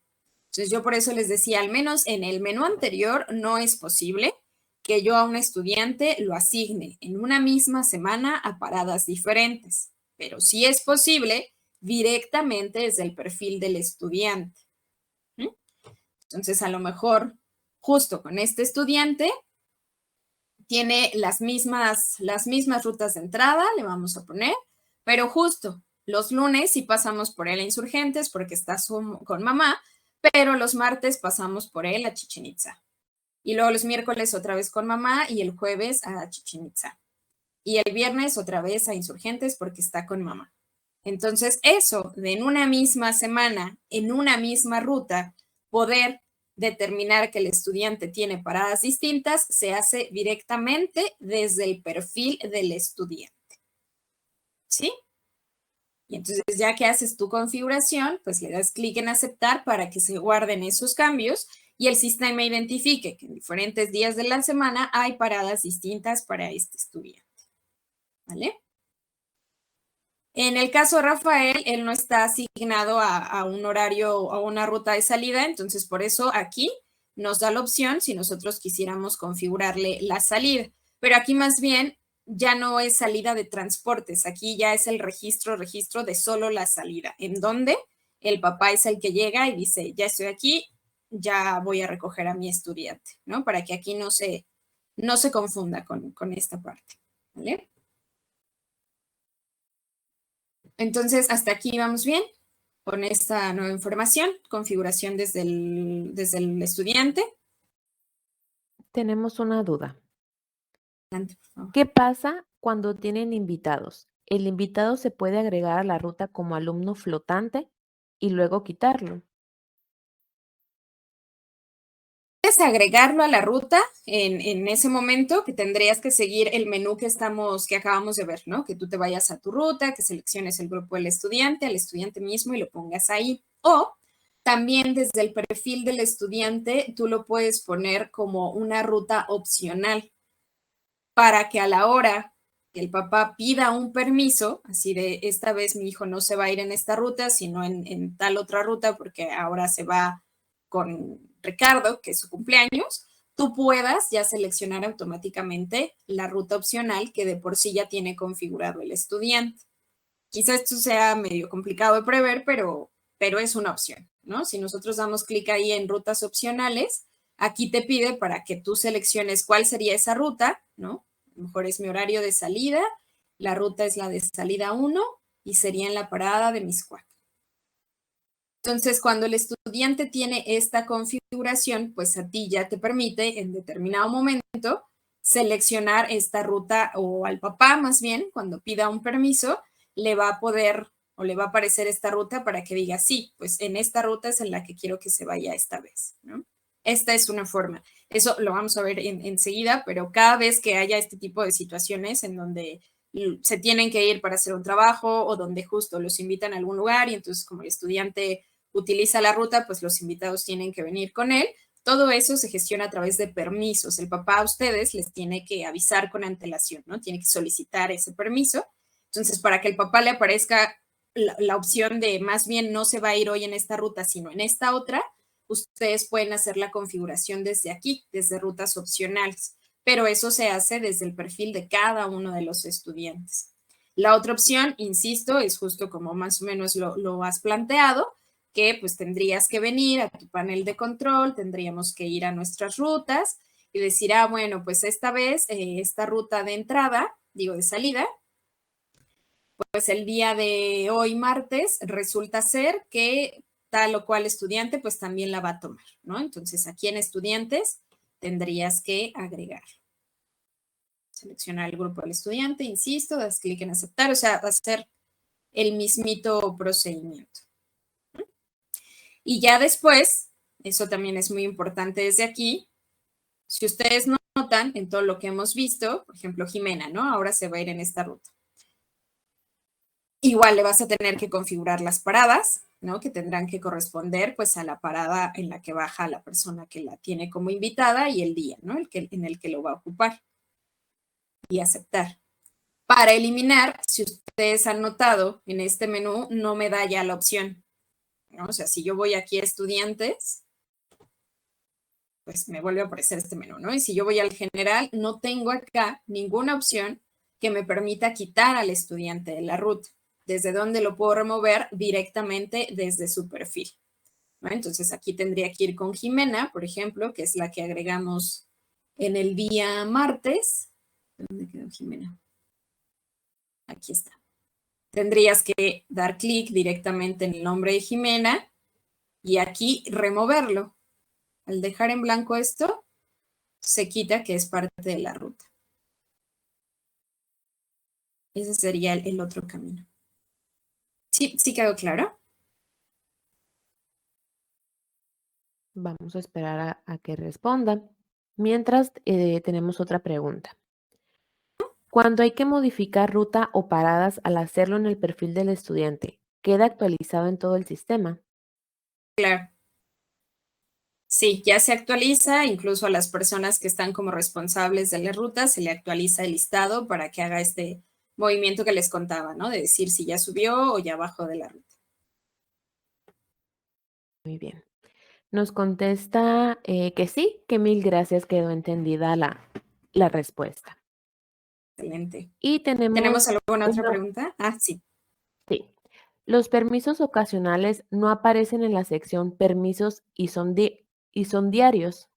[SPEAKER 1] Entonces yo por eso les decía, al menos en el menú anterior no es posible que yo a un estudiante lo asigne en una misma semana a paradas diferentes, pero sí es posible directamente desde el perfil del estudiante. Entonces a lo mejor justo con este estudiante tiene las mismas rutas de entrada, le vamos a poner, pero justo los lunes sí pasamos por él a Insurgentes porque está con mamá, pero los martes pasamos por él a Chichén Itzá. Y luego los miércoles otra vez con mamá y el jueves a Chichén Itzá. Y el viernes otra vez a Insurgentes porque está con mamá. Entonces, eso de en una misma semana, en una misma ruta, poder determinar que el estudiante tiene paradas distintas, se hace directamente desde el perfil del estudiante. ¿Sí? Y entonces ya que haces tu configuración, pues le das clic en aceptar para que se guarden esos cambios y el sistema identifique que en diferentes días de la semana hay paradas distintas para este estudiante. ¿Vale? En el caso de Rafael, él no está asignado a un horario, a una ruta de salida, entonces por eso aquí nos da la opción si nosotros quisiéramos configurarle la salida. Pero aquí más bien ya no es salida de transportes, aquí ya es el registro de solo la salida, en donde el papá es el que llega y dice, ya estoy aquí, ya voy a recoger a mi estudiante, ¿no? Para que aquí no se confunda con esta parte, ¿vale? Entonces, hasta aquí vamos bien con esta nueva información, configuración desde el estudiante.
[SPEAKER 2] Tenemos una duda.
[SPEAKER 1] Adelante, por favor.
[SPEAKER 2] ¿Qué pasa cuando tienen invitados? ¿El invitado se puede agregar a la ruta como alumno flotante y luego quitarlo?
[SPEAKER 1] Puedes agregarlo a la ruta en ese momento, que tendrías que seguir el menú que acabamos de ver, ¿no? Que tú te vayas a tu ruta, que selecciones el grupo del estudiante, al estudiante mismo y lo pongas ahí. O también desde el perfil del estudiante, tú lo puedes poner como una ruta opcional para que a la hora que el papá pida un permiso, así de esta vez mi hijo no se va a ir en esta ruta, sino en tal otra ruta, porque ahora se va con Ricardo, que es su cumpleaños, tú puedas ya seleccionar automáticamente la ruta opcional que de por sí ya tiene configurado el estudiante. Quizá esto sea medio complicado de prever, pero es una opción, ¿no? Si nosotros damos clic ahí en rutas opcionales, aquí te pide para que tú selecciones cuál sería esa ruta, ¿no? A lo mejor es mi horario de salida, la ruta es la de salida 1 y sería en la parada de Miscuac. Entonces, cuando el estudiante tiene esta configuración, pues a ti ya te permite en determinado momento seleccionar esta ruta o al papá más bien, cuando pida un permiso, le va a poder o le va a aparecer esta ruta para que diga, sí, pues en esta ruta es en la que quiero que se vaya esta vez, ¿no? Esta es una forma. Eso lo vamos a ver enseguida, pero cada vez que haya este tipo de situaciones en donde se tienen que ir para hacer un trabajo o donde justo los invitan a algún lugar y entonces como el estudiante utiliza la ruta, pues los invitados tienen que venir con él. Todo eso se gestiona a través de permisos. El papá a ustedes les tiene que avisar con antelación, ¿no? Tiene que solicitar ese permiso. Entonces, para que el papá le aparezca la opción de más bien no se va a ir hoy en esta ruta, sino en esta otra, ustedes pueden hacer la configuración desde aquí, desde rutas opcionales, pero eso se hace desde el perfil de cada uno de los estudiantes. La otra opción, insisto, es justo como más o menos lo has planteado, que pues tendrías que venir a tu panel de control, tendríamos que ir a nuestras rutas y decir, bueno, pues esta vez, esta ruta de entrada, digo de salida, pues el día de hoy, martes, resulta ser que tal o cual estudiante pues también la va a tomar, ¿no? Entonces aquí en estudiantes tendrías que agregar. seleccionar el grupo del estudiante, insisto, das clic en aceptar, o sea, va a ser el mismito procedimiento. Y ya después, eso también es muy importante desde aquí, si ustedes notan en todo lo que hemos visto, por ejemplo, Jimena, ¿no? Ahora se va a ir en esta ruta. Igual le vas a tener que configurar las paradas, ¿no? Que tendrán que corresponder pues a la parada en la que baja la persona que la tiene como invitada y el día, ¿no? En el que lo va a ocupar y aceptar. Para eliminar, si ustedes han notado, en este menú no me da ya la opción, ¿no? O sea, si yo voy aquí a estudiantes, pues me vuelve a aparecer este menú, ¿no? Y si yo voy al general, no tengo acá ninguna opción que me permita quitar al estudiante de la ruta. ¿Desde dónde lo puedo remover? Directamente desde su perfil, ¿no? Entonces aquí tendría que ir con Jimena, por ejemplo, que es la que agregamos en el día martes. ¿Dónde quedó Jimena? Aquí está. Tendrías que dar clic directamente en el nombre de Jimena y aquí removerlo. Al dejar en blanco esto, se quita que es parte de la ruta. Ese sería el otro camino. ¿Sí, sí quedó claro?
[SPEAKER 2] Vamos a esperar a que responda. Mientras, tenemos otra pregunta. Cuando hay que modificar ruta o paradas al hacerlo en el perfil del estudiante, ¿queda actualizado en todo el sistema?
[SPEAKER 1] Claro. Sí, ya se actualiza, incluso a las personas que están como responsables de la ruta, se le actualiza el listado para que haga este movimiento que les contaba, ¿no? De decir si ya subió o ya bajó de la ruta.
[SPEAKER 2] Muy bien. Nos contesta que sí, que mil gracias, quedó entendida la respuesta.
[SPEAKER 1] Excelente.
[SPEAKER 2] Y
[SPEAKER 1] ¿Tenemos
[SPEAKER 2] tenemos
[SPEAKER 1] alguna otra
[SPEAKER 2] una,
[SPEAKER 1] pregunta? Ah, sí.
[SPEAKER 2] sí. Los permisos ocasionales no aparecen en la sección permisos y son diarios.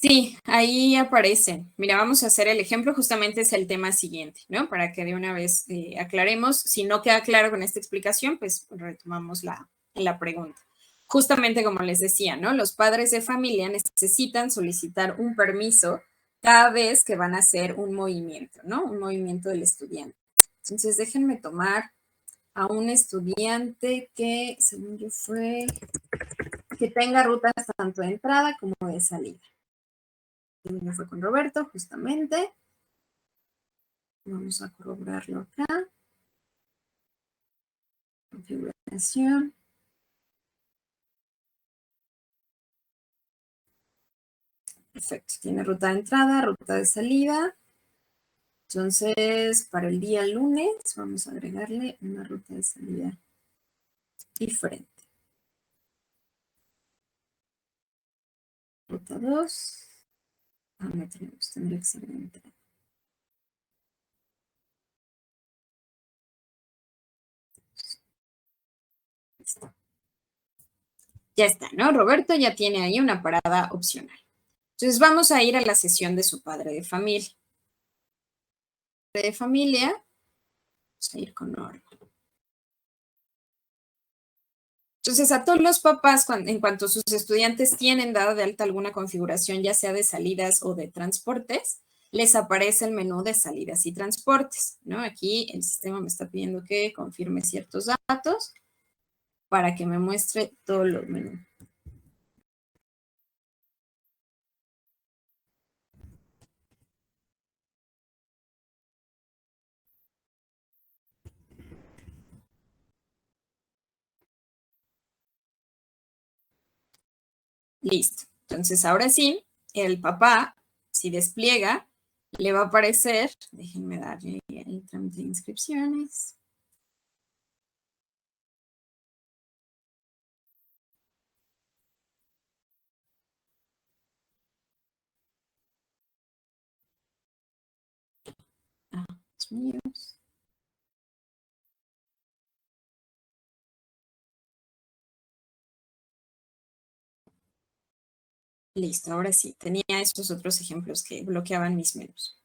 [SPEAKER 1] Sí, ahí aparece. Mira, vamos a hacer el ejemplo, justamente es el tema siguiente, ¿no? Para que de una vez aclaremos. Si no queda claro con esta explicación, pues retomamos la pregunta. Justamente como les decía, ¿no? Los padres de familia necesitan solicitar un permiso cada vez que van a hacer un movimiento, ¿no? Un movimiento del estudiante. Entonces, déjenme tomar a un estudiante que, según yo, que tenga rutas tanto de entrada como de salida. Me fue con Roberto, justamente. Vamos a corroborarlo acá. Configuración. Perfecto. Tiene ruta de entrada, ruta de salida. Entonces, para el día lunes, vamos a agregarle una ruta de salida diferente. Ruta 2. Ah, no tenemos, tendría que ser de entrada. Listo. Ya está, ¿no? Roberto ya tiene ahí una parada opcional. Entonces, vamos a ir a la sesión de su padre de familia. Padre de familia, vamos a ir con Norma. Entonces, a todos los papás, en cuanto sus estudiantes tienen dada de alta alguna configuración, ya sea de salidas o de transportes, les aparece el menú de salidas y transportes, ¿no? Aquí el sistema me está pidiendo que confirme ciertos datos para que me muestre todos los menús. Listo. Entonces, ahora sí, el papá, si despliega, le va a aparecer, déjenme darle el trámite de inscripciones. Ah, Dios mío. Listo, ahora sí, tenía estos otros ejemplos que bloqueaban mis menús.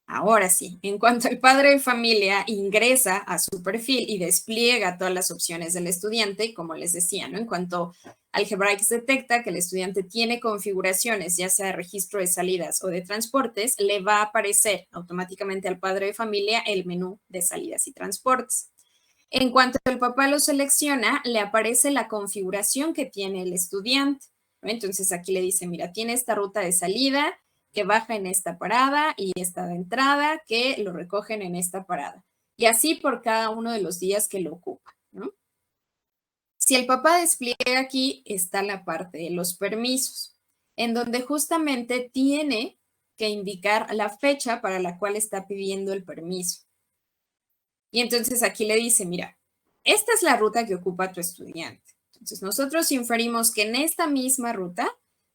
[SPEAKER 1] Ahora sí, en cuanto el padre de familia ingresa a su perfil y despliega todas las opciones del estudiante, como les decía, ¿no? En cuanto Algebraics detecta que el estudiante tiene configuraciones, ya sea de registro de salidas o de transportes, le va a aparecer automáticamente al padre de familia el menú de salidas y transportes. En cuanto el papá lo selecciona, le aparece la configuración que tiene el estudiante, ¿no? Entonces aquí le dice, mira, tiene esta ruta de salida que baja en esta parada y esta de entrada que lo recogen en esta parada. Y así por cada uno de los días que lo ocupa, ¿no? Si el papá despliega aquí, está la parte de los permisos, en donde justamente tiene que indicar la fecha para la cual está pidiendo el permiso. Y entonces aquí le dice, mira, esta es la ruta que ocupa tu estudiante. Entonces nosotros inferimos que en esta misma ruta,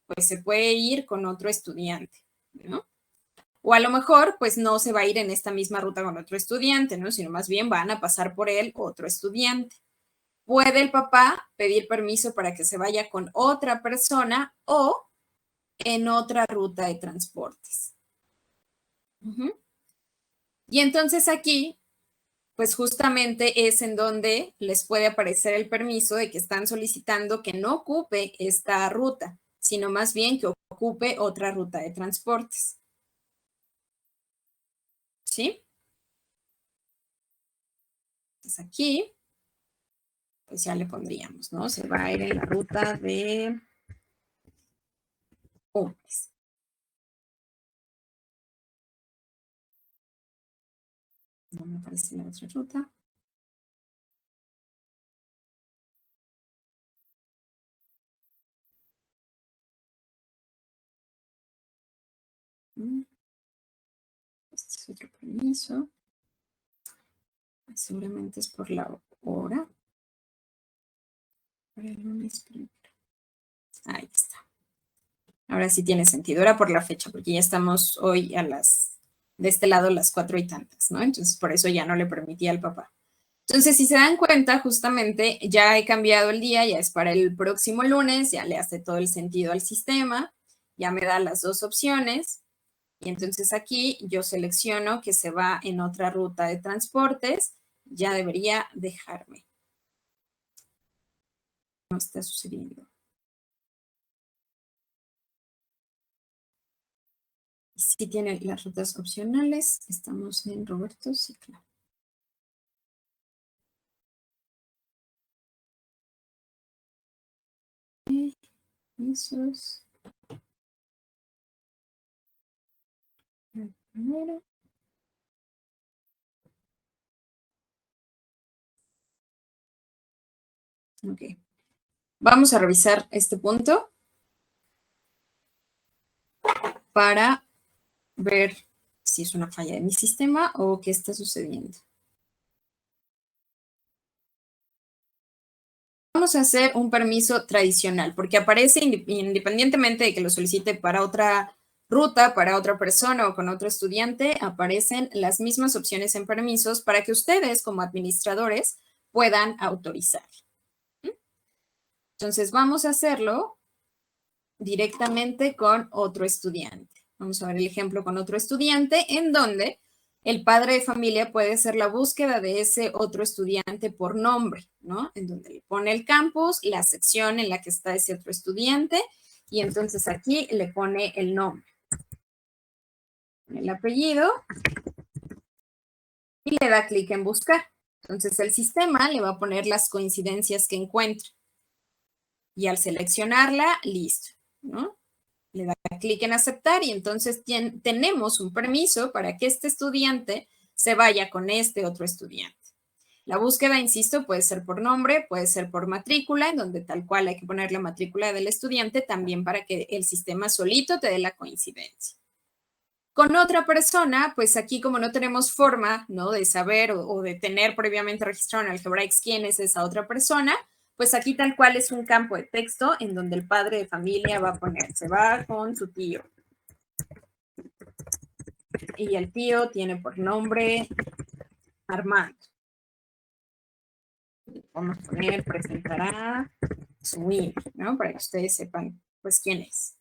[SPEAKER 1] pues se puede ir con otro estudiante, ¿no? O a lo mejor, pues no se va a ir en esta misma ruta con otro estudiante, ¿no? Sino más bien van a pasar por él otro estudiante. Puede el papá pedir permiso para que se vaya con otra persona o en otra ruta de transportes. Y entonces aquí pues justamente es en donde les puede aparecer el permiso de que están solicitando que no ocupe esta ruta, sino más bien que ocupe otra ruta de transportes. ¿Sí? Entonces aquí, pues ya le pondríamos, ¿no? Se va a ir en la ruta de hombres. No me aparece la otra ruta. Este es otro permiso. Seguramente es por la hora. Para el lunes primero. Ahí está. Ahora sí tiene sentido. Era por la fecha, porque ya estamos hoy de este lado las 4 y tantas, ¿no? Entonces, por eso ya no le permitía al papá. Entonces, si se dan cuenta, justamente ya he cambiado el día, ya es para el próximo lunes, ya le hace todo el sentido al sistema, ya me da las dos opciones. Y entonces aquí yo selecciono que se va en otra ruta de transportes, ya debería dejarme. No está sucediendo. Y si tiene las rutas opcionales, estamos en Roberto, sí, claro. Esos. El primero. Ok. Vamos a revisar este punto para ver si es una falla de mi sistema o qué está sucediendo. Vamos a hacer un permiso tradicional porque aparece independientemente de que lo solicite para otra ruta, para otra persona o con otro estudiante, aparecen las mismas opciones en permisos para que ustedes como administradores puedan autorizar. Entonces vamos a hacerlo directamente con otro estudiante. Vamos a ver el ejemplo con otro estudiante en donde el padre de familia puede hacer la búsqueda de ese otro estudiante por nombre, ¿no? En donde le pone el campus, la sección en la que está ese otro estudiante y entonces aquí le pone el nombre, el apellido y le da clic en buscar. Entonces el sistema le va a poner las coincidencias que encuentre y al seleccionarla, listo, ¿no? Le da clic en aceptar y entonces tenemos un permiso para que este estudiante se vaya con este otro estudiante. La búsqueda, insisto, puede ser por nombre, puede ser por matrícula, en donde tal cual hay que poner la matrícula del estudiante también para que el sistema solito te dé la coincidencia. Con otra persona, pues aquí como no tenemos forma, ¿no? De saber o de tener previamente registrado en Algebraics quién es esa otra persona, pues aquí tal cual es un campo de texto en donde el padre de familia va a poner, se va con su tío. Y el tío tiene por nombre Armando. Vamos a poner, presentará su hijo, ¿no? Para que ustedes sepan, pues, quién es.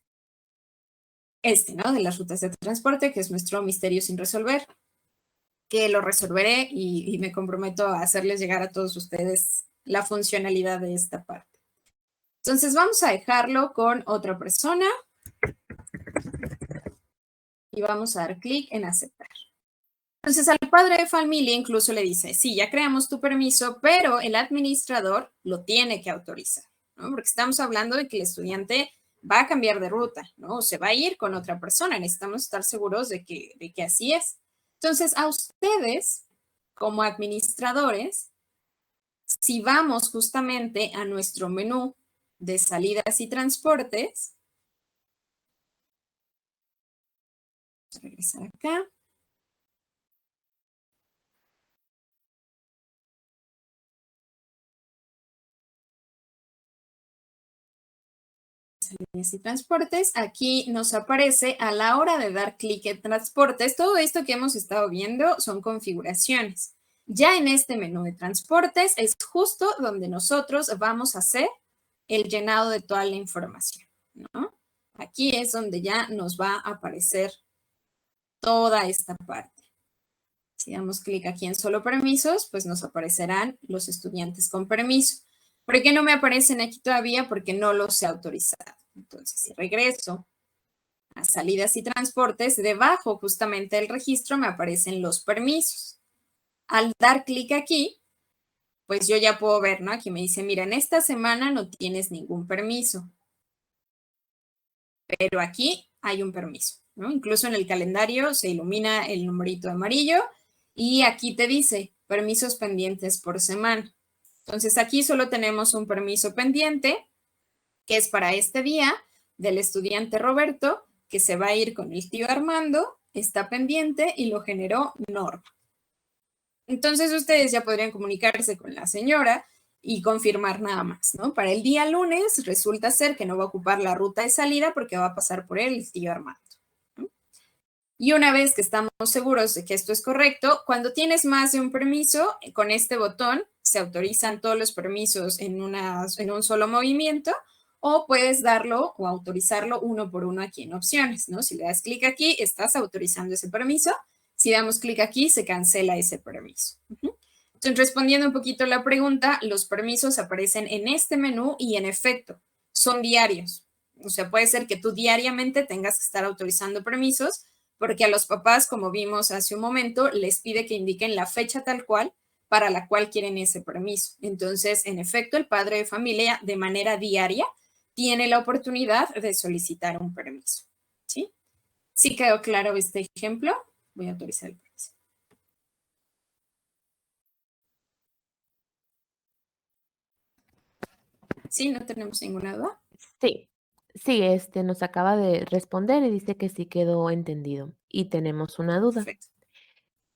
[SPEAKER 1] ¿no? De las rutas de transporte, que es nuestro misterio sin resolver, que lo resolveré y me comprometo a hacerles llegar a todos ustedes la funcionalidad de esta parte. Entonces vamos a dejarlo con otra persona y vamos a dar clic en aceptar. Entonces al padre de familia incluso le dice, sí, ya creamos tu permiso, pero el administrador lo tiene que autorizar, ¿no? Porque estamos hablando de que el estudiante va a cambiar de ruta, ¿no? O se va a ir con otra persona. Necesitamos estar seguros de que así es. Entonces, a ustedes, como administradores, si vamos justamente a nuestro menú de salidas y transportes, vamos a regresar acá. Salidas y transportes, aquí nos aparece a la hora de dar clic en transportes, todo esto que hemos estado viendo son configuraciones. Ya en este menú de transportes es justo donde nosotros vamos a hacer el llenado de toda la información, ¿no? Aquí es donde ya nos va a aparecer toda esta parte. Si damos clic aquí en solo permisos, pues nos aparecerán los estudiantes con permiso. ¿Por qué no me aparecen aquí todavía? Porque no los he autorizado. Entonces, si regreso a salidas y transportes, debajo justamente del registro me aparecen los permisos. Al dar clic aquí, pues yo ya puedo ver, ¿no? Aquí me dice, mira, en esta semana no tienes ningún permiso, pero aquí hay un permiso, ¿no? Incluso en el calendario se ilumina el numerito amarillo y aquí te dice permisos pendientes por semana. Entonces aquí solo tenemos un permiso pendiente, que es para este día, del estudiante Roberto, que se va a ir con el tío Armando, está pendiente y lo generó Norma. Entonces ustedes ya podrían comunicarse con la señora y confirmar nada más, ¿no? Para el día lunes resulta ser que no va a ocupar la ruta de salida porque va a pasar por él el tío Armando, ¿no? Y una vez que estamos seguros de que esto es correcto, cuando tienes más de un permiso, con este botón se autorizan todos los permisos en un solo movimiento, o puedes darlo o autorizarlo uno por uno aquí en opciones, ¿no? Si le das clic aquí, estás autorizando ese permiso. Si damos clic aquí, se cancela ese permiso. Entonces, respondiendo un poquito a la pregunta, los permisos aparecen en este menú y en efecto, son diarios. O sea, puede ser que tú diariamente tengas que estar autorizando permisos, porque a los papás, como vimos hace un momento, les pide que indiquen la fecha tal cual para la cual quieren ese permiso. Entonces, en efecto, el padre de familia de manera diaria tiene la oportunidad de solicitar un permiso. ¿Sí? ¿Sí quedó claro este ejemplo? Voy a autorizar el permiso. ¿Sí? ¿No tenemos ninguna duda?
[SPEAKER 2] Sí, sí, nos acaba de responder y dice que sí quedó entendido. Y tenemos una duda.
[SPEAKER 1] Perfecto.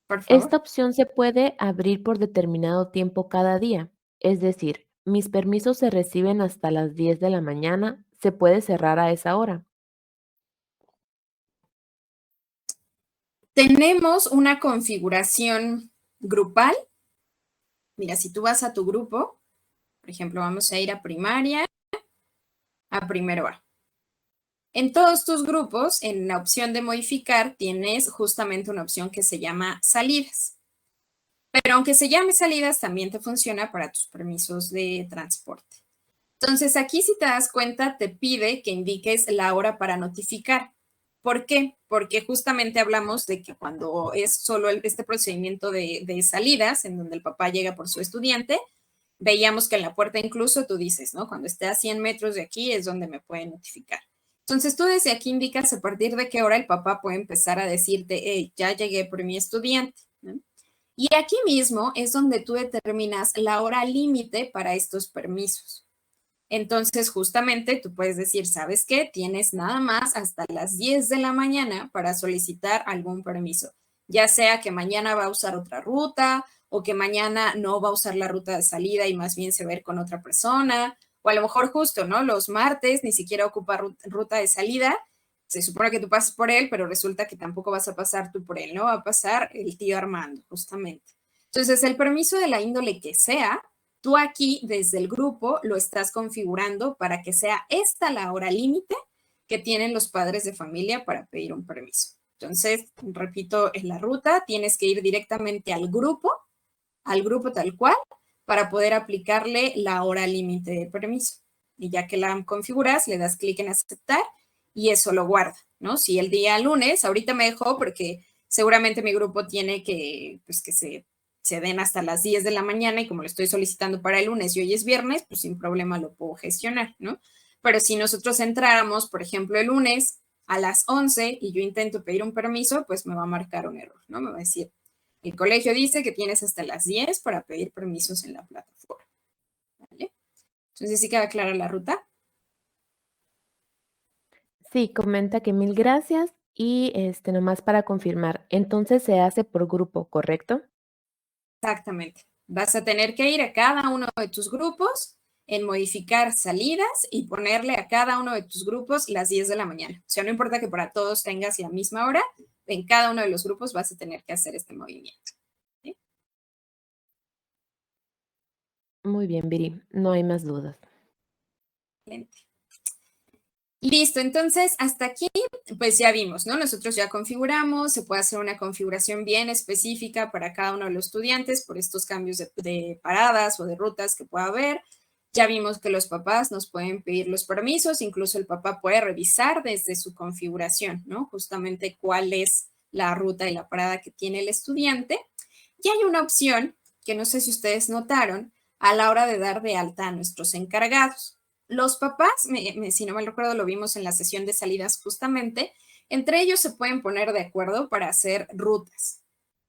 [SPEAKER 1] Por favor.
[SPEAKER 2] Esta opción se puede abrir por determinado tiempo cada día. Es decir, mis permisos se reciben hasta las 10 de la mañana. ¿Se puede cerrar a esa hora?
[SPEAKER 1] Tenemos una configuración grupal. Mira, si tú vas a tu grupo, por ejemplo, vamos a ir a primaria, a primero A. En todos tus grupos, en la opción de modificar, tienes justamente una opción que se llama salidas. Pero aunque se llame salidas, también te funciona para tus permisos de transporte. Entonces, aquí si te das cuenta, te pide que indiques la hora para notificar. ¿Por qué? Porque justamente hablamos de que cuando es solo este procedimiento de salidas, en donde el papá llega por su estudiante, veíamos que en la puerta incluso tú dices, ¿no? Cuando esté a 100 metros de aquí es donde me pueden notificar. Entonces tú desde aquí indicas a partir de qué hora el papá puede empezar a decirte, hey, ya llegué por mi estudiante, ¿no? Y aquí mismo es donde tú determinas la hora límite para estos permisos. Entonces, justamente tú puedes decir, ¿sabes qué? Tienes nada más hasta las 10 de la mañana para solicitar algún permiso, ya sea que mañana va a usar otra ruta o que mañana no va a usar la ruta de salida y más bien se va a ir con otra persona, o a lo mejor justo, ¿no? Los martes ni siquiera ocupa ruta de salida, se supone que tú pasas por él, pero resulta que tampoco vas a pasar tú por él, ¿no? Va a pasar el tío Armando, justamente. Entonces, el permiso de la índole que sea, tú aquí desde el grupo lo estás configurando para que sea esta la hora límite que tienen los padres de familia para pedir un permiso. Entonces, repito, en la ruta tienes que ir directamente al grupo tal cual, para poder aplicarle la hora límite de permiso. Y ya que la configuras, le das clic en aceptar y eso lo guarda, ¿no? Si el día lunes, ahorita me dejó porque seguramente mi grupo tiene que, pues que se den hasta las 10 de la mañana y como lo estoy solicitando para el lunes y hoy es viernes, pues sin problema lo puedo gestionar, ¿no? Pero si nosotros entráramos, por ejemplo, el lunes a las 11 y yo intento pedir un permiso, pues me va a marcar un error, ¿no? Me va a decir, el colegio dice que tienes hasta las 10 para pedir permisos en la plataforma, ¿vale? Entonces, ¿sí queda clara la ruta?
[SPEAKER 2] Sí, comenta que mil gracias y nomás para confirmar, entonces se hace por grupo, ¿correcto?
[SPEAKER 1] Exactamente. Vas a tener que ir a cada uno de tus grupos en modificar salidas y ponerle a cada uno de tus grupos las 10 de la mañana. O sea, no importa que para todos tengas la misma hora, en cada uno de los grupos vas a tener que hacer este movimiento. ¿Sí?
[SPEAKER 2] Muy bien, Viri, no hay más dudas.
[SPEAKER 1] Excelente. Listo, entonces hasta aquí, pues ya vimos, ¿no? Nosotros ya configuramos, se puede hacer una configuración bien específica para cada uno de los estudiantes por estos cambios de paradas o de rutas que pueda haber. Ya vimos que los papás nos pueden pedir los permisos, incluso el papá puede revisar desde su configuración, ¿no? Justamente cuál es la ruta y la parada que tiene el estudiante. Y hay una opción que no sé si ustedes notaron a la hora de dar de alta a nuestros encargados. Los papás, si no mal recuerdo, lo vimos en la sesión de salidas justamente, entre ellos se pueden poner de acuerdo para hacer rutas,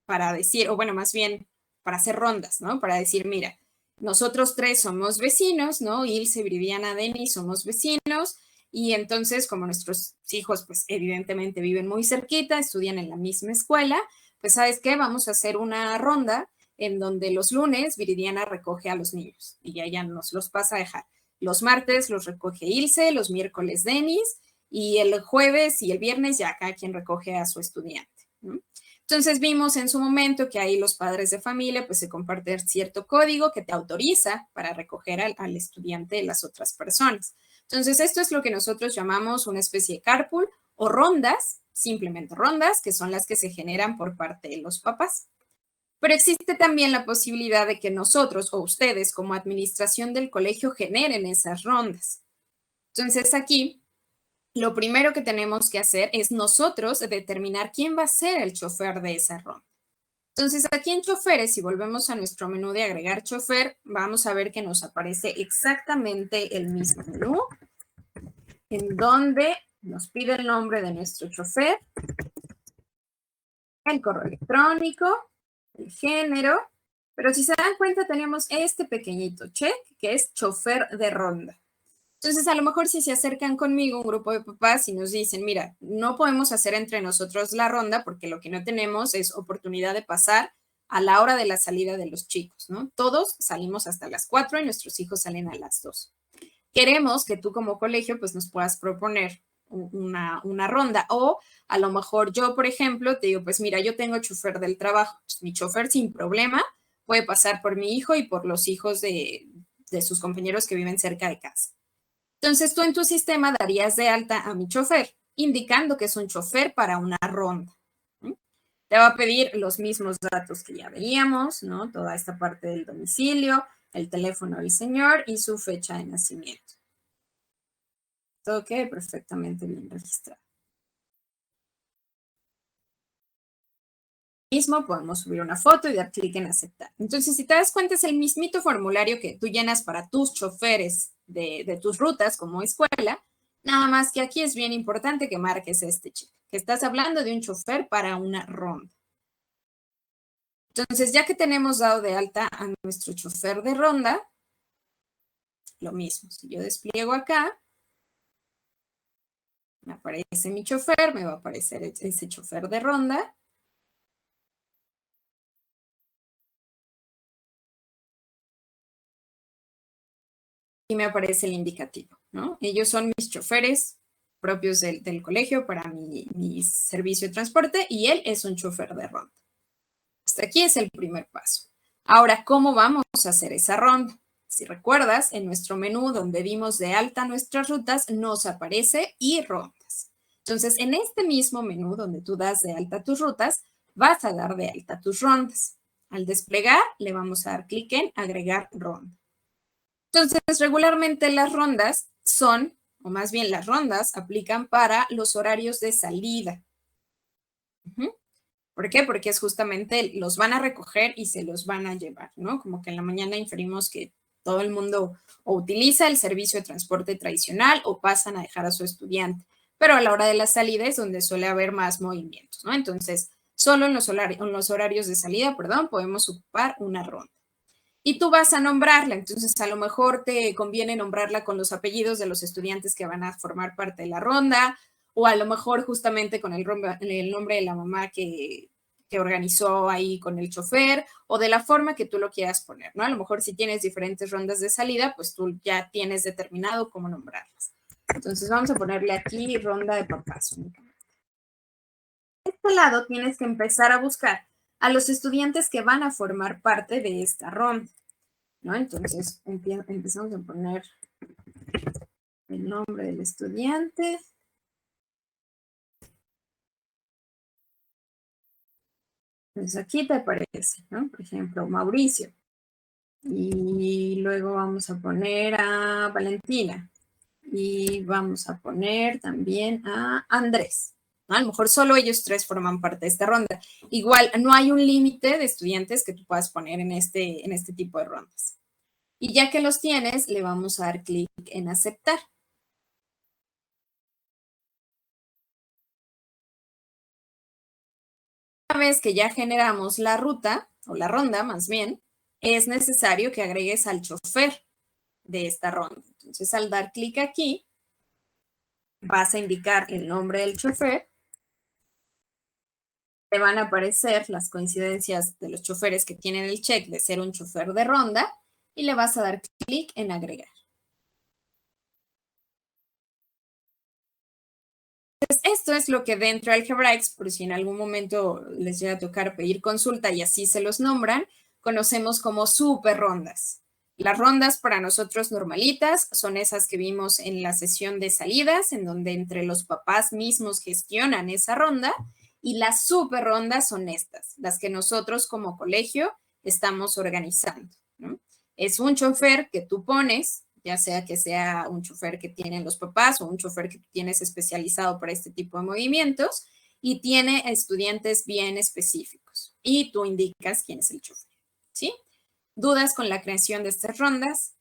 [SPEAKER 1] para decir, o bueno, más bien para hacer rondas, ¿no? Para decir, mira, nosotros tres somos vecinos, ¿no? Ilse, Viridiana, Denis somos vecinos y entonces como nuestros hijos pues evidentemente viven muy cerquita, estudian en la misma escuela, pues ¿sabes qué? Vamos a hacer una ronda en donde los lunes Viridiana recoge a los niños y ya nos los pasa a dejar. Los martes los recoge Ilse, los miércoles Denis y el jueves y el viernes ya cada quien recoge a su estudiante, ¿no? Entonces vimos en su momento que ahí los padres de familia pues se comparten cierto código que te autoriza para recoger al estudiante de las otras personas. Entonces esto es lo que nosotros llamamos una especie de carpool o rondas, simplemente rondas, que son las que se generan por parte de los papás. Pero existe también la posibilidad de que nosotros o ustedes como administración del colegio generen esas rondas. Entonces aquí lo primero que tenemos que hacer es nosotros determinar quién va a ser el chofer de esa ronda. Entonces aquí en choferes, si volvemos a nuestro menú de agregar chofer, vamos a ver que nos aparece exactamente el mismo menú, en donde nos pide el nombre de nuestro chofer, el correo electrónico, el género, pero si se dan cuenta tenemos este pequeñito check que es chofer de ronda. Entonces, a lo mejor si se acercan conmigo un grupo de papás y nos dicen, mira, no podemos hacer entre nosotros la ronda porque lo que no tenemos es oportunidad de pasar a la hora de la salida de los chicos, ¿no? Todos salimos hasta las 4 y nuestros hijos salen a las 2. Queremos que tú como colegio pues nos puedas proponer una ronda o a lo mejor yo, por ejemplo, te digo, pues mira, yo tengo chofer del trabajo, pues mi chofer sin problema puede pasar por mi hijo y por los hijos de sus compañeros que viven cerca de casa. Entonces tú en tu sistema darías de alta a mi chofer, indicando que es un chofer para una ronda. Te va a pedir los mismos datos que ya veíamos, ¿no? Toda esta parte del domicilio, el teléfono del señor y su fecha de nacimiento. Todo quede perfectamente bien registrado. Mismo podemos subir una foto y dar clic en aceptar. Entonces, si te das cuenta, es el mismito formulario que tú llenas para tus choferes de tus rutas como escuela, nada más que aquí es bien importante que marques este check, que estás hablando de un chofer para una ronda. Entonces, ya que tenemos dado de alta a nuestro chofer de ronda, lo mismo, si yo despliego acá, me aparece mi chofer, me va a aparecer ese chofer de ronda. Y me aparece el indicativo, ¿no? Ellos son mis choferes propios del colegio para mi servicio de transporte y él es un chofer de ronda. Hasta aquí es el primer paso. Ahora, ¿cómo vamos a hacer esa ronda? Si recuerdas, en nuestro menú donde dimos de alta nuestras rutas, nos aparece y rondas. Entonces, en este mismo menú donde tú das de alta tus rutas, vas a dar de alta tus rondas. Al desplegar, le vamos a dar clic en agregar ronda. Entonces, regularmente las rondas son, o más bien las rondas, aplican para los horarios de salida. ¿Por qué? Porque es justamente, los van a recoger y se los van a llevar, ¿no? Como que en la mañana inferimos que todo el mundo o utiliza el servicio de transporte tradicional o pasan a dejar a su estudiante, pero a la hora de la salida es donde suele haber más movimientos, ¿no? Entonces, solo en los horarios de salida, podemos ocupar una ronda. Y tú vas a nombrarla, entonces a lo mejor te conviene nombrarla con los apellidos de los estudiantes que van a formar parte de la ronda, o a lo mejor justamente con el nombre de la mamá que organizó ahí con el chofer, o de la forma que tú lo quieras poner, ¿no? A lo mejor si tienes diferentes rondas de salida, pues tú ya tienes determinado cómo nombrarlas. Entonces vamos a ponerle aquí ronda de papás únicamente. De este lado tienes que empezar a buscar a los estudiantes que van a formar parte de esta ronda, ¿no? Entonces empezamos a poner el nombre del estudiante. Pues aquí te aparece, ¿no? Por ejemplo, Mauricio. Y luego vamos a poner a Valentina. Y vamos a poner también a Andrés. ¿No? A lo mejor solo ellos tres forman parte de esta ronda. Igual, no hay un límite de estudiantes que tú puedas poner en este tipo de rondas. Y ya que los tienes, le vamos a dar clic en aceptar. Una vez que ya generamos la ruta, o la ronda más bien, es necesario que agregues al chofer de esta ronda. Entonces, al dar clic aquí, vas a indicar el nombre del chofer. Te van a aparecer las coincidencias de los choferes que tienen el check de ser un chofer de ronda y le vas a dar clic en agregar. Entonces, esto es lo que dentro de Algebraics, por si en algún momento les llega a tocar pedir consulta y así se los nombran, conocemos como super rondas. Las rondas para nosotros normalitas son esas que vimos en la sesión de salidas, en donde entre los papás mismos gestionan esa ronda, y las super rondas son estas, las que nosotros como colegio estamos organizando, ¿no? Es un chofer que tú pones, ya sea que sea un chofer que tienen los papás o un chofer que tú tienes especializado para este tipo de movimientos, y tiene estudiantes bien específicos, y tú indicas quién es el chofer, ¿sí? ¿Dudas con la creación de estas rondas?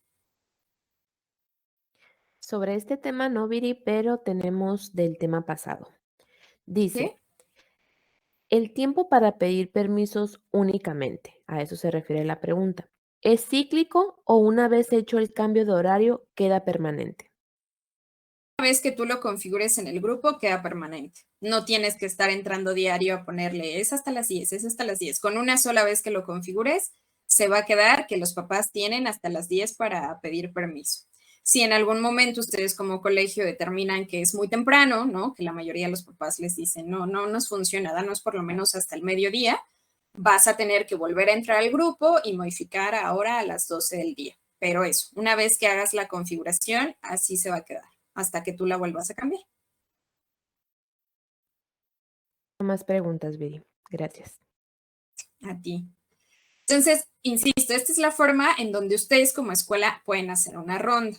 [SPEAKER 2] Sobre este tema no, Viri, pero tenemos del tema pasado. Dice,
[SPEAKER 1] ¿Sí?
[SPEAKER 2] el tiempo para pedir permisos únicamente, a eso se refiere la pregunta, ¿es cíclico o una vez hecho el cambio de horario queda permanente?
[SPEAKER 1] Una vez que tú lo configures en el grupo, queda permanente. No tienes que estar entrando diario a ponerle, es hasta las 10, es hasta las 10. Con una sola vez que lo configures, se va a quedar que los papás tienen hasta las 10 para pedir permiso. Si en algún momento ustedes como colegio determinan que es muy temprano, ¿no? Que la mayoría de los papás les dicen, no nos funciona, danos por lo menos hasta el mediodía, vas a tener que volver a entrar al grupo y modificar ahora a las 12 del día. Pero eso, una vez que hagas la configuración, así se va a quedar hasta que tú la vuelvas a cambiar.
[SPEAKER 2] No más preguntas, Viri. Gracias.
[SPEAKER 1] A ti. Entonces, insisto, esta es la forma en donde ustedes como escuela pueden hacer una ronda.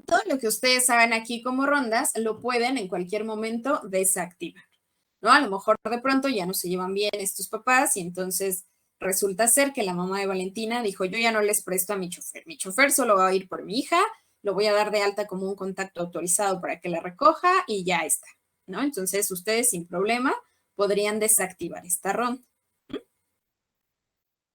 [SPEAKER 1] Todo lo que ustedes hagan aquí como rondas lo pueden en cualquier momento desactivar, ¿no? A lo mejor de pronto ya no se llevan bien estos papás y entonces resulta ser que la mamá de Valentina dijo, yo ya no les presto a mi chofer solo va a ir por mi hija, lo voy a dar de alta como un contacto autorizado para que la recoja y ya está, ¿no? Entonces ustedes sin problema podrían desactivar esta ronda.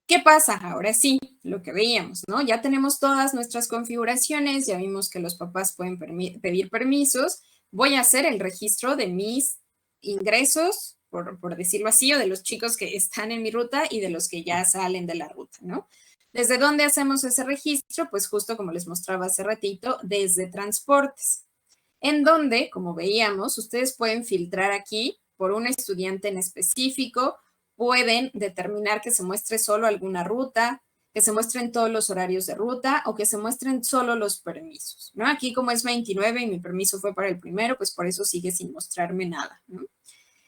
[SPEAKER 1] ¿Qué pasa? Ahora sí, lo que veíamos, ¿no? Ya tenemos todas nuestras configuraciones, ya vimos que los papás pueden pedir permisos. Voy a hacer el registro de mis ingresos, por decirlo así, o de los chicos que están en mi ruta y de los que ya salen de la ruta, ¿no? ¿Desde dónde hacemos ese registro? Pues justo como les mostraba hace ratito, desde transportes, en donde, como veíamos, ustedes pueden filtrar aquí por un estudiante en específico, pueden determinar que se muestre solo alguna ruta, que se muestren todos los horarios de ruta o que se muestren solo los permisos, ¿no? Aquí como es 29 y mi permiso fue para el primero, pues por eso sigue sin mostrarme nada, ¿no?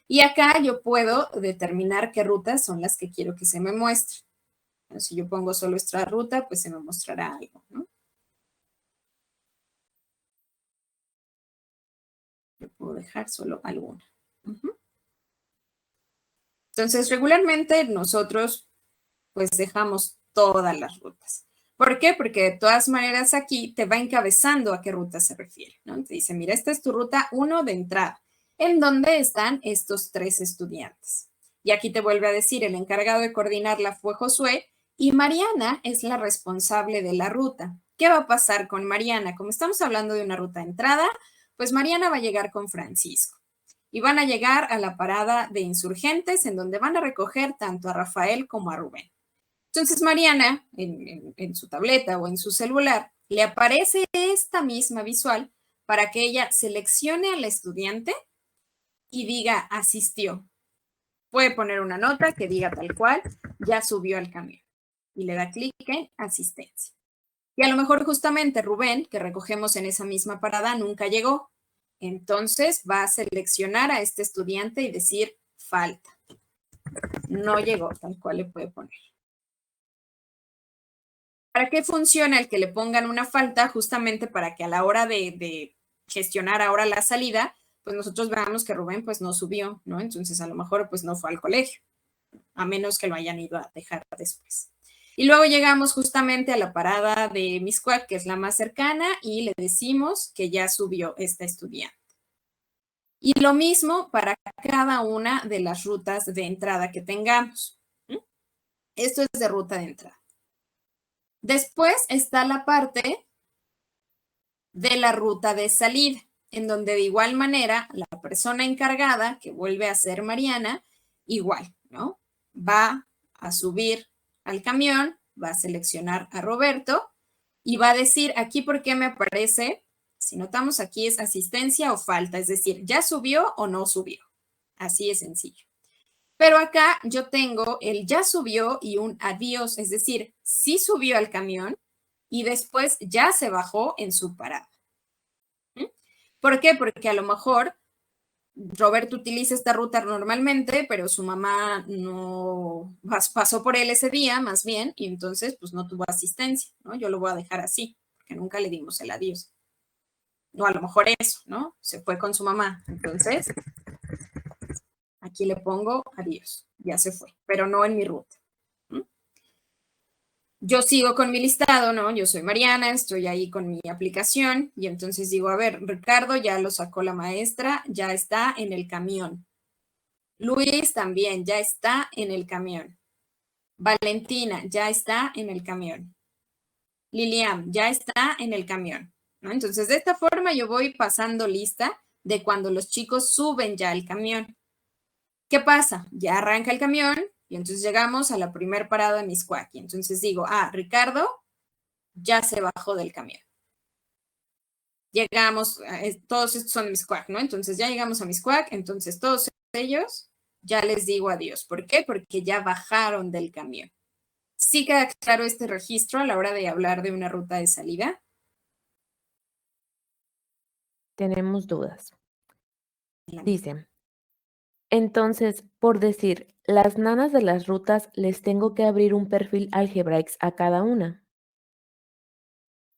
[SPEAKER 1] Y acá yo puedo determinar qué rutas son las que quiero que se me muestren. Si yo pongo solo esta ruta, pues se me mostrará algo, ¿no? Yo puedo dejar solo alguna. Entonces, regularmente nosotros pues dejamos todas las rutas. ¿Por qué? Porque de todas maneras aquí te va encabezando a qué ruta se refiere, ¿no? Te dice, mira, esta es tu ruta 1 de entrada, en donde están estos 3 estudiantes. Y aquí te vuelve a decir, el encargado de coordinarla fue Josué y Mariana es la responsable de la ruta. ¿Qué va a pasar con Mariana? Como estamos hablando de una ruta de entrada, pues Mariana va a llegar con Francisco y van a llegar a la parada de Insurgentes, en donde van a recoger tanto a Rafael como a Rubén. Entonces Mariana, en su tableta o en su celular, le aparece esta misma visual para que ella seleccione al estudiante y diga asistió. Puede poner una nota que diga tal cual, ya subió al camión y le da clic en asistencia. Y a lo mejor justamente Rubén, que recogemos en esa misma parada, nunca llegó. Entonces va a seleccionar a este estudiante y decir falta. No llegó, tal cual le puede poner. ¿Para qué funciona el que le pongan una falta? Justamente para que a la hora de gestionar ahora la salida, pues nosotros veamos que Rubén pues no subió, ¿no? Entonces a lo mejor pues no fue al colegio, a menos que lo hayan ido a dejar después. Y luego llegamos justamente a la parada de Mixcoac, que es la más cercana, y le decimos que ya subió esta estudiante. Y lo mismo para cada una de las rutas de entrada que tengamos. Esto es de ruta de entrada. Después está la parte de la ruta de salida, en donde de igual manera la persona encargada, que vuelve a ser Mariana, igual, ¿no? Va a subir al camión, va a seleccionar a Roberto y va a decir aquí por qué me aparece, si notamos aquí es asistencia o falta, es decir, ya subió o no subió. Así es sencillo. Pero acá yo tengo el ya subió y un adiós, es decir, sí subió al camión y después ya se bajó en su parada. ¿Por qué? Porque a lo mejor Roberto utiliza esta ruta normalmente, pero su mamá no pasó por él ese día, más bien, y entonces pues no tuvo asistencia, ¿no? Yo lo voy a dejar así, porque nunca le dimos el adiós. No, a lo mejor eso, ¿no? Se fue con su mamá. Entonces, aquí le pongo adiós, ya se fue, pero no en mi ruta. Yo sigo con mi listado, ¿no? Yo soy Mariana, estoy ahí con mi aplicación y entonces digo, a ver, Ricardo ya lo sacó la maestra, ya está en el camión. Luis también ya está en el camión. Valentina ya está en el camión. Lilian ya está en el camión, ¿no? Entonces, de esta forma yo voy pasando lista de cuando los chicos suben ya al camión. ¿Qué pasa? Ya arranca el camión y entonces llegamos a la primera parada de Mixcoac. Y entonces digo, Ricardo ya se bajó del camión. Llegamos, todos estos son Mixcoac, ¿no? Entonces ya llegamos a Mixcoac, entonces todos ellos ya les digo adiós. ¿Por qué? Porque ya bajaron del camión. ¿Sí queda claro este registro a la hora de hablar de una ruta de salida?
[SPEAKER 2] Tenemos dudas. Dice, entonces, por decir, las nanas de las rutas les tengo que abrir un perfil Algebraics a cada una.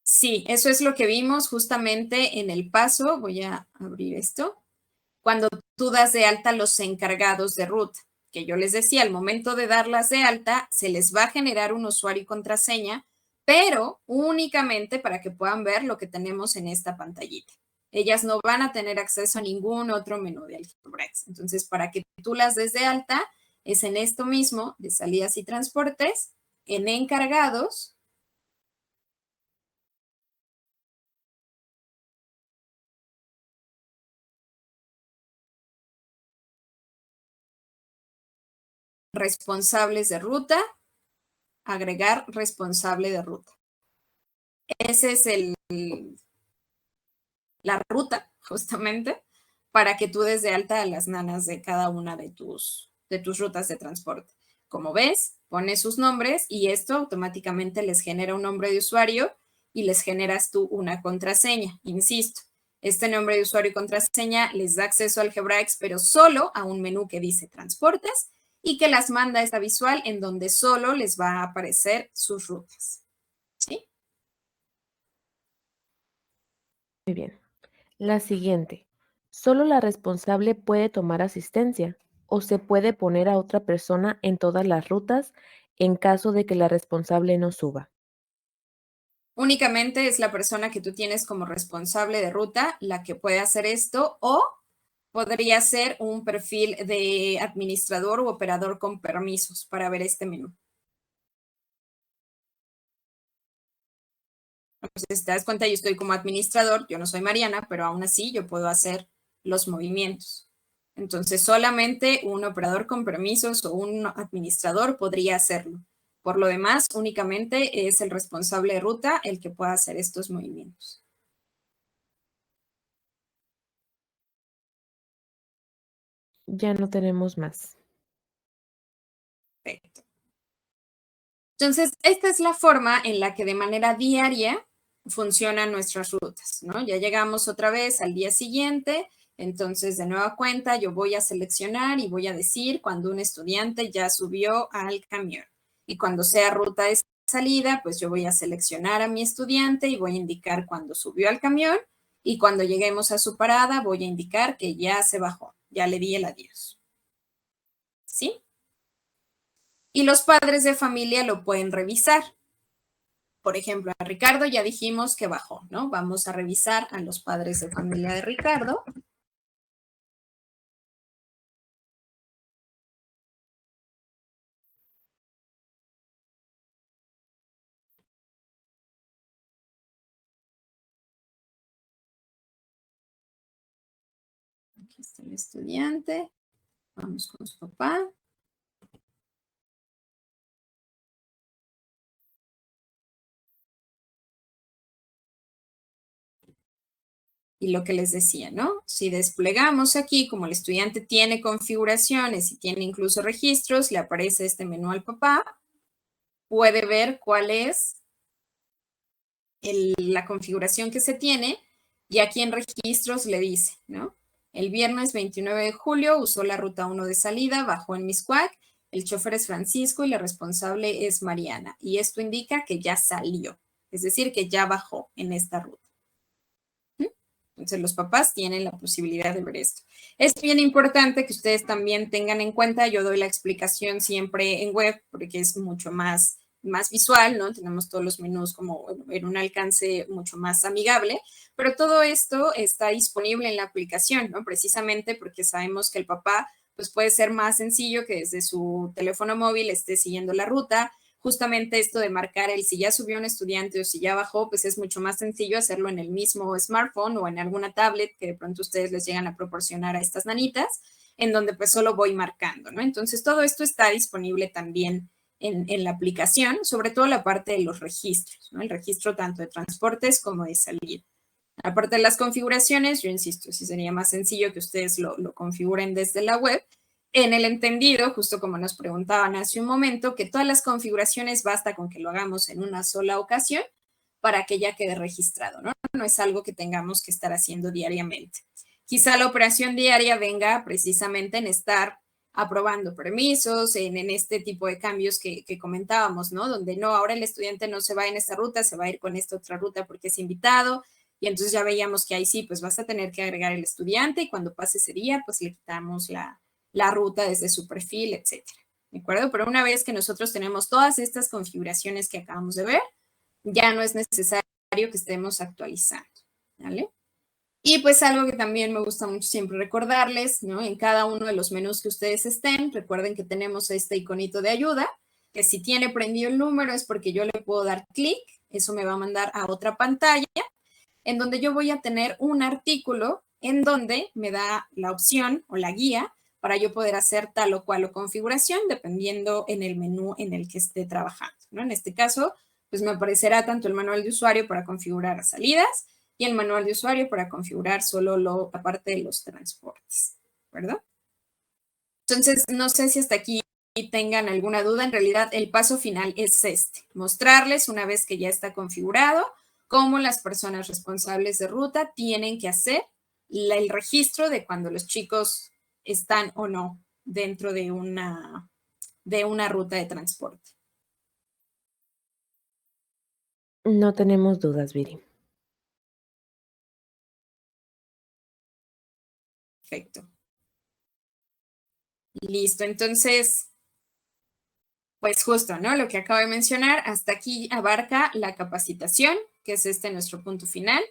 [SPEAKER 1] Sí, eso es lo que vimos justamente en el paso. Voy a abrir esto. Cuando tú das de alta los encargados de ruta, que yo les decía, al momento de darlas de alta, se les va a generar un usuario y contraseña, pero únicamente para que puedan ver lo que tenemos en esta pantallita. Ellas no van a tener acceso a ningún otro menú de Algebraics. Entonces, para que tú las des de alta, es en esto mismo de salidas y transportes, en encargados, responsables de ruta, agregar responsable de ruta. Ese es la ruta, justamente, para que tú des de alta a las nanas de cada una de tus rutas de transporte. Como ves, pone sus nombres y esto automáticamente les genera un nombre de usuario y les generas tú una contraseña. Insisto, este nombre de usuario y contraseña les da acceso al Algebraics, pero solo a un menú que dice transportes y que las manda a esta visual en donde solo les va a aparecer sus rutas. ¿Sí?
[SPEAKER 2] Muy bien. La siguiente. ¿Solo la responsable puede tomar asistencia o se puede poner a otra persona en todas las rutas en caso de que la responsable no suba?
[SPEAKER 1] Únicamente es la persona que tú tienes como responsable de ruta la que puede hacer esto o podría ser un perfil de administrador u operador con permisos para ver este menú. Entonces, si te das cuenta, yo estoy como administrador, yo no soy Mariana, pero aún así yo puedo hacer los movimientos. Entonces, solamente un operador con permisos o un administrador podría hacerlo. Por lo demás, únicamente es el responsable de ruta el que pueda hacer estos movimientos.
[SPEAKER 2] Ya no tenemos más.
[SPEAKER 1] Perfecto. Entonces, esta es la forma en la que de manera diaria funcionan nuestras rutas, ¿no? Ya llegamos otra vez al día siguiente, entonces de nueva cuenta yo voy a seleccionar y voy a decir cuando un estudiante ya subió al camión. Y cuando sea ruta de salida, pues yo voy a seleccionar a mi estudiante y voy a indicar cuando subió al camión y cuando lleguemos a su parada voy a indicar que ya se bajó, ya le di el adiós. ¿Sí? Y los padres de familia lo pueden revisar. Por ejemplo, a Ricardo ya dijimos que bajó, ¿no? Vamos a revisar a los padres de familia de Ricardo. Aquí está el estudiante. Vamos con su papá. Y lo que les decía, ¿no? Si desplegamos aquí, como el estudiante tiene configuraciones y tiene incluso registros, le aparece este menú al papá, puede ver cuál es la configuración que se tiene y aquí en registros le dice, ¿no? El viernes 29 de julio usó la ruta 1 de salida, bajó en Miscuac, el chofer es Francisco y la responsable es Mariana. Y esto indica que ya salió, es decir, que ya bajó en esta ruta. Entonces los papás tienen la posibilidad de ver esto. Es bien importante que ustedes también tengan en cuenta, yo doy la explicación siempre en web porque es mucho más visual, ¿no? Tenemos todos los menús como en un alcance mucho más amigable, pero todo esto está disponible en la aplicación, ¿no? Precisamente porque sabemos que el papá pues puede ser más sencillo que desde su teléfono móvil esté siguiendo la ruta. Justamente esto de marcar el si ya subió un estudiante o si ya bajó, pues es mucho más sencillo hacerlo en el mismo smartphone o en alguna tablet que de pronto ustedes les llegan a proporcionar a estas nanitas, en donde pues solo voy marcando, ¿no? Entonces todo esto está disponible también en la aplicación, sobre todo la parte de los registros, ¿no? El registro tanto de transportes como de salida. Aparte de las configuraciones, yo insisto, sí sería más sencillo que ustedes lo configuren desde la web, en el entendido, justo como nos preguntaban hace un momento, que todas las configuraciones basta con que lo hagamos en una sola ocasión para que ya quede registrado, ¿no? No es algo que tengamos que estar haciendo diariamente. Quizá la operación diaria venga precisamente en estar aprobando permisos, en este tipo de cambios que comentábamos, ¿no? Donde no, ahora el estudiante no se va en esta ruta, se va a ir con esta otra ruta porque es invitado, y entonces ya veíamos que ahí sí, pues vas a tener que agregar el estudiante y cuando pase ese día, pues le quitamos la ruta desde su perfil, etcétera. ¿De acuerdo? Pero una vez que nosotros tenemos todas estas configuraciones que acabamos de ver, ya no es necesario que estemos actualizando, ¿vale? Y pues algo que también me gusta mucho siempre recordarles, ¿no? En cada uno de los menús que ustedes estén, recuerden que tenemos este iconito de ayuda, que si tiene prendido el número es porque yo le puedo dar clic, eso me va a mandar a otra pantalla, en donde yo voy a tener un artículo en donde me da la opción o la guía para yo poder hacer tal o cual o configuración, dependiendo en el menú en el que esté trabajando, ¿no? En este caso, pues me aparecerá tanto el manual de usuario para configurar salidas y el manual de usuario para configurar solo la parte de los transportes, ¿verdad? Entonces, no sé si hasta aquí tengan alguna duda, en realidad el paso final es mostrarles una vez que ya está configurado cómo las personas responsables de ruta tienen que hacer el registro de cuando los chicos están o no dentro de una ruta de transporte.
[SPEAKER 2] No tenemos dudas, Viri.
[SPEAKER 1] Perfecto. Listo, entonces, pues justo, ¿no? Lo que acabo de mencionar, hasta aquí abarca la capacitación, que es nuestro punto final,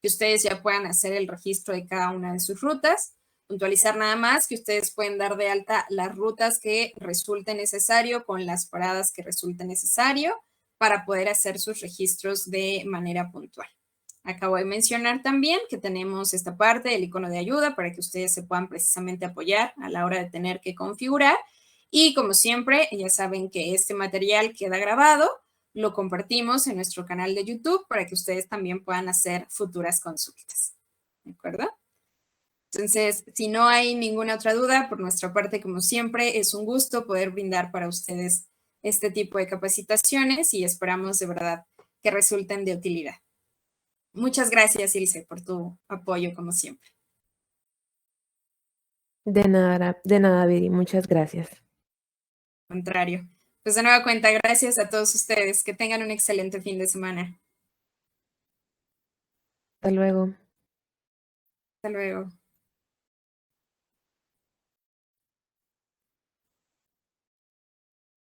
[SPEAKER 1] que ustedes ya puedan hacer el registro de cada una de sus rutas. Puntualizar nada más que ustedes pueden dar de alta las rutas que resulte necesario con las paradas que resulte necesario para poder hacer sus registros de manera puntual. Acabo de mencionar también que tenemos esta parte del icono de ayuda para que ustedes se puedan precisamente apoyar a la hora de tener que configurar. Y como siempre, ya saben que este material queda grabado, lo compartimos en nuestro canal de YouTube para que ustedes también puedan hacer futuras consultas. ¿De acuerdo? Entonces, si no hay ninguna otra duda, por nuestra parte, como siempre, es un gusto poder brindar para ustedes este tipo de capacitaciones y esperamos de verdad que resulten de utilidad. Muchas gracias, Ilse, por tu apoyo, como siempre.
[SPEAKER 2] De nada, Viri. Muchas gracias.
[SPEAKER 1] Al contrario. Pues de nueva cuenta, gracias a todos ustedes. Que tengan un excelente fin de semana.
[SPEAKER 2] Hasta luego.
[SPEAKER 1] Hasta luego.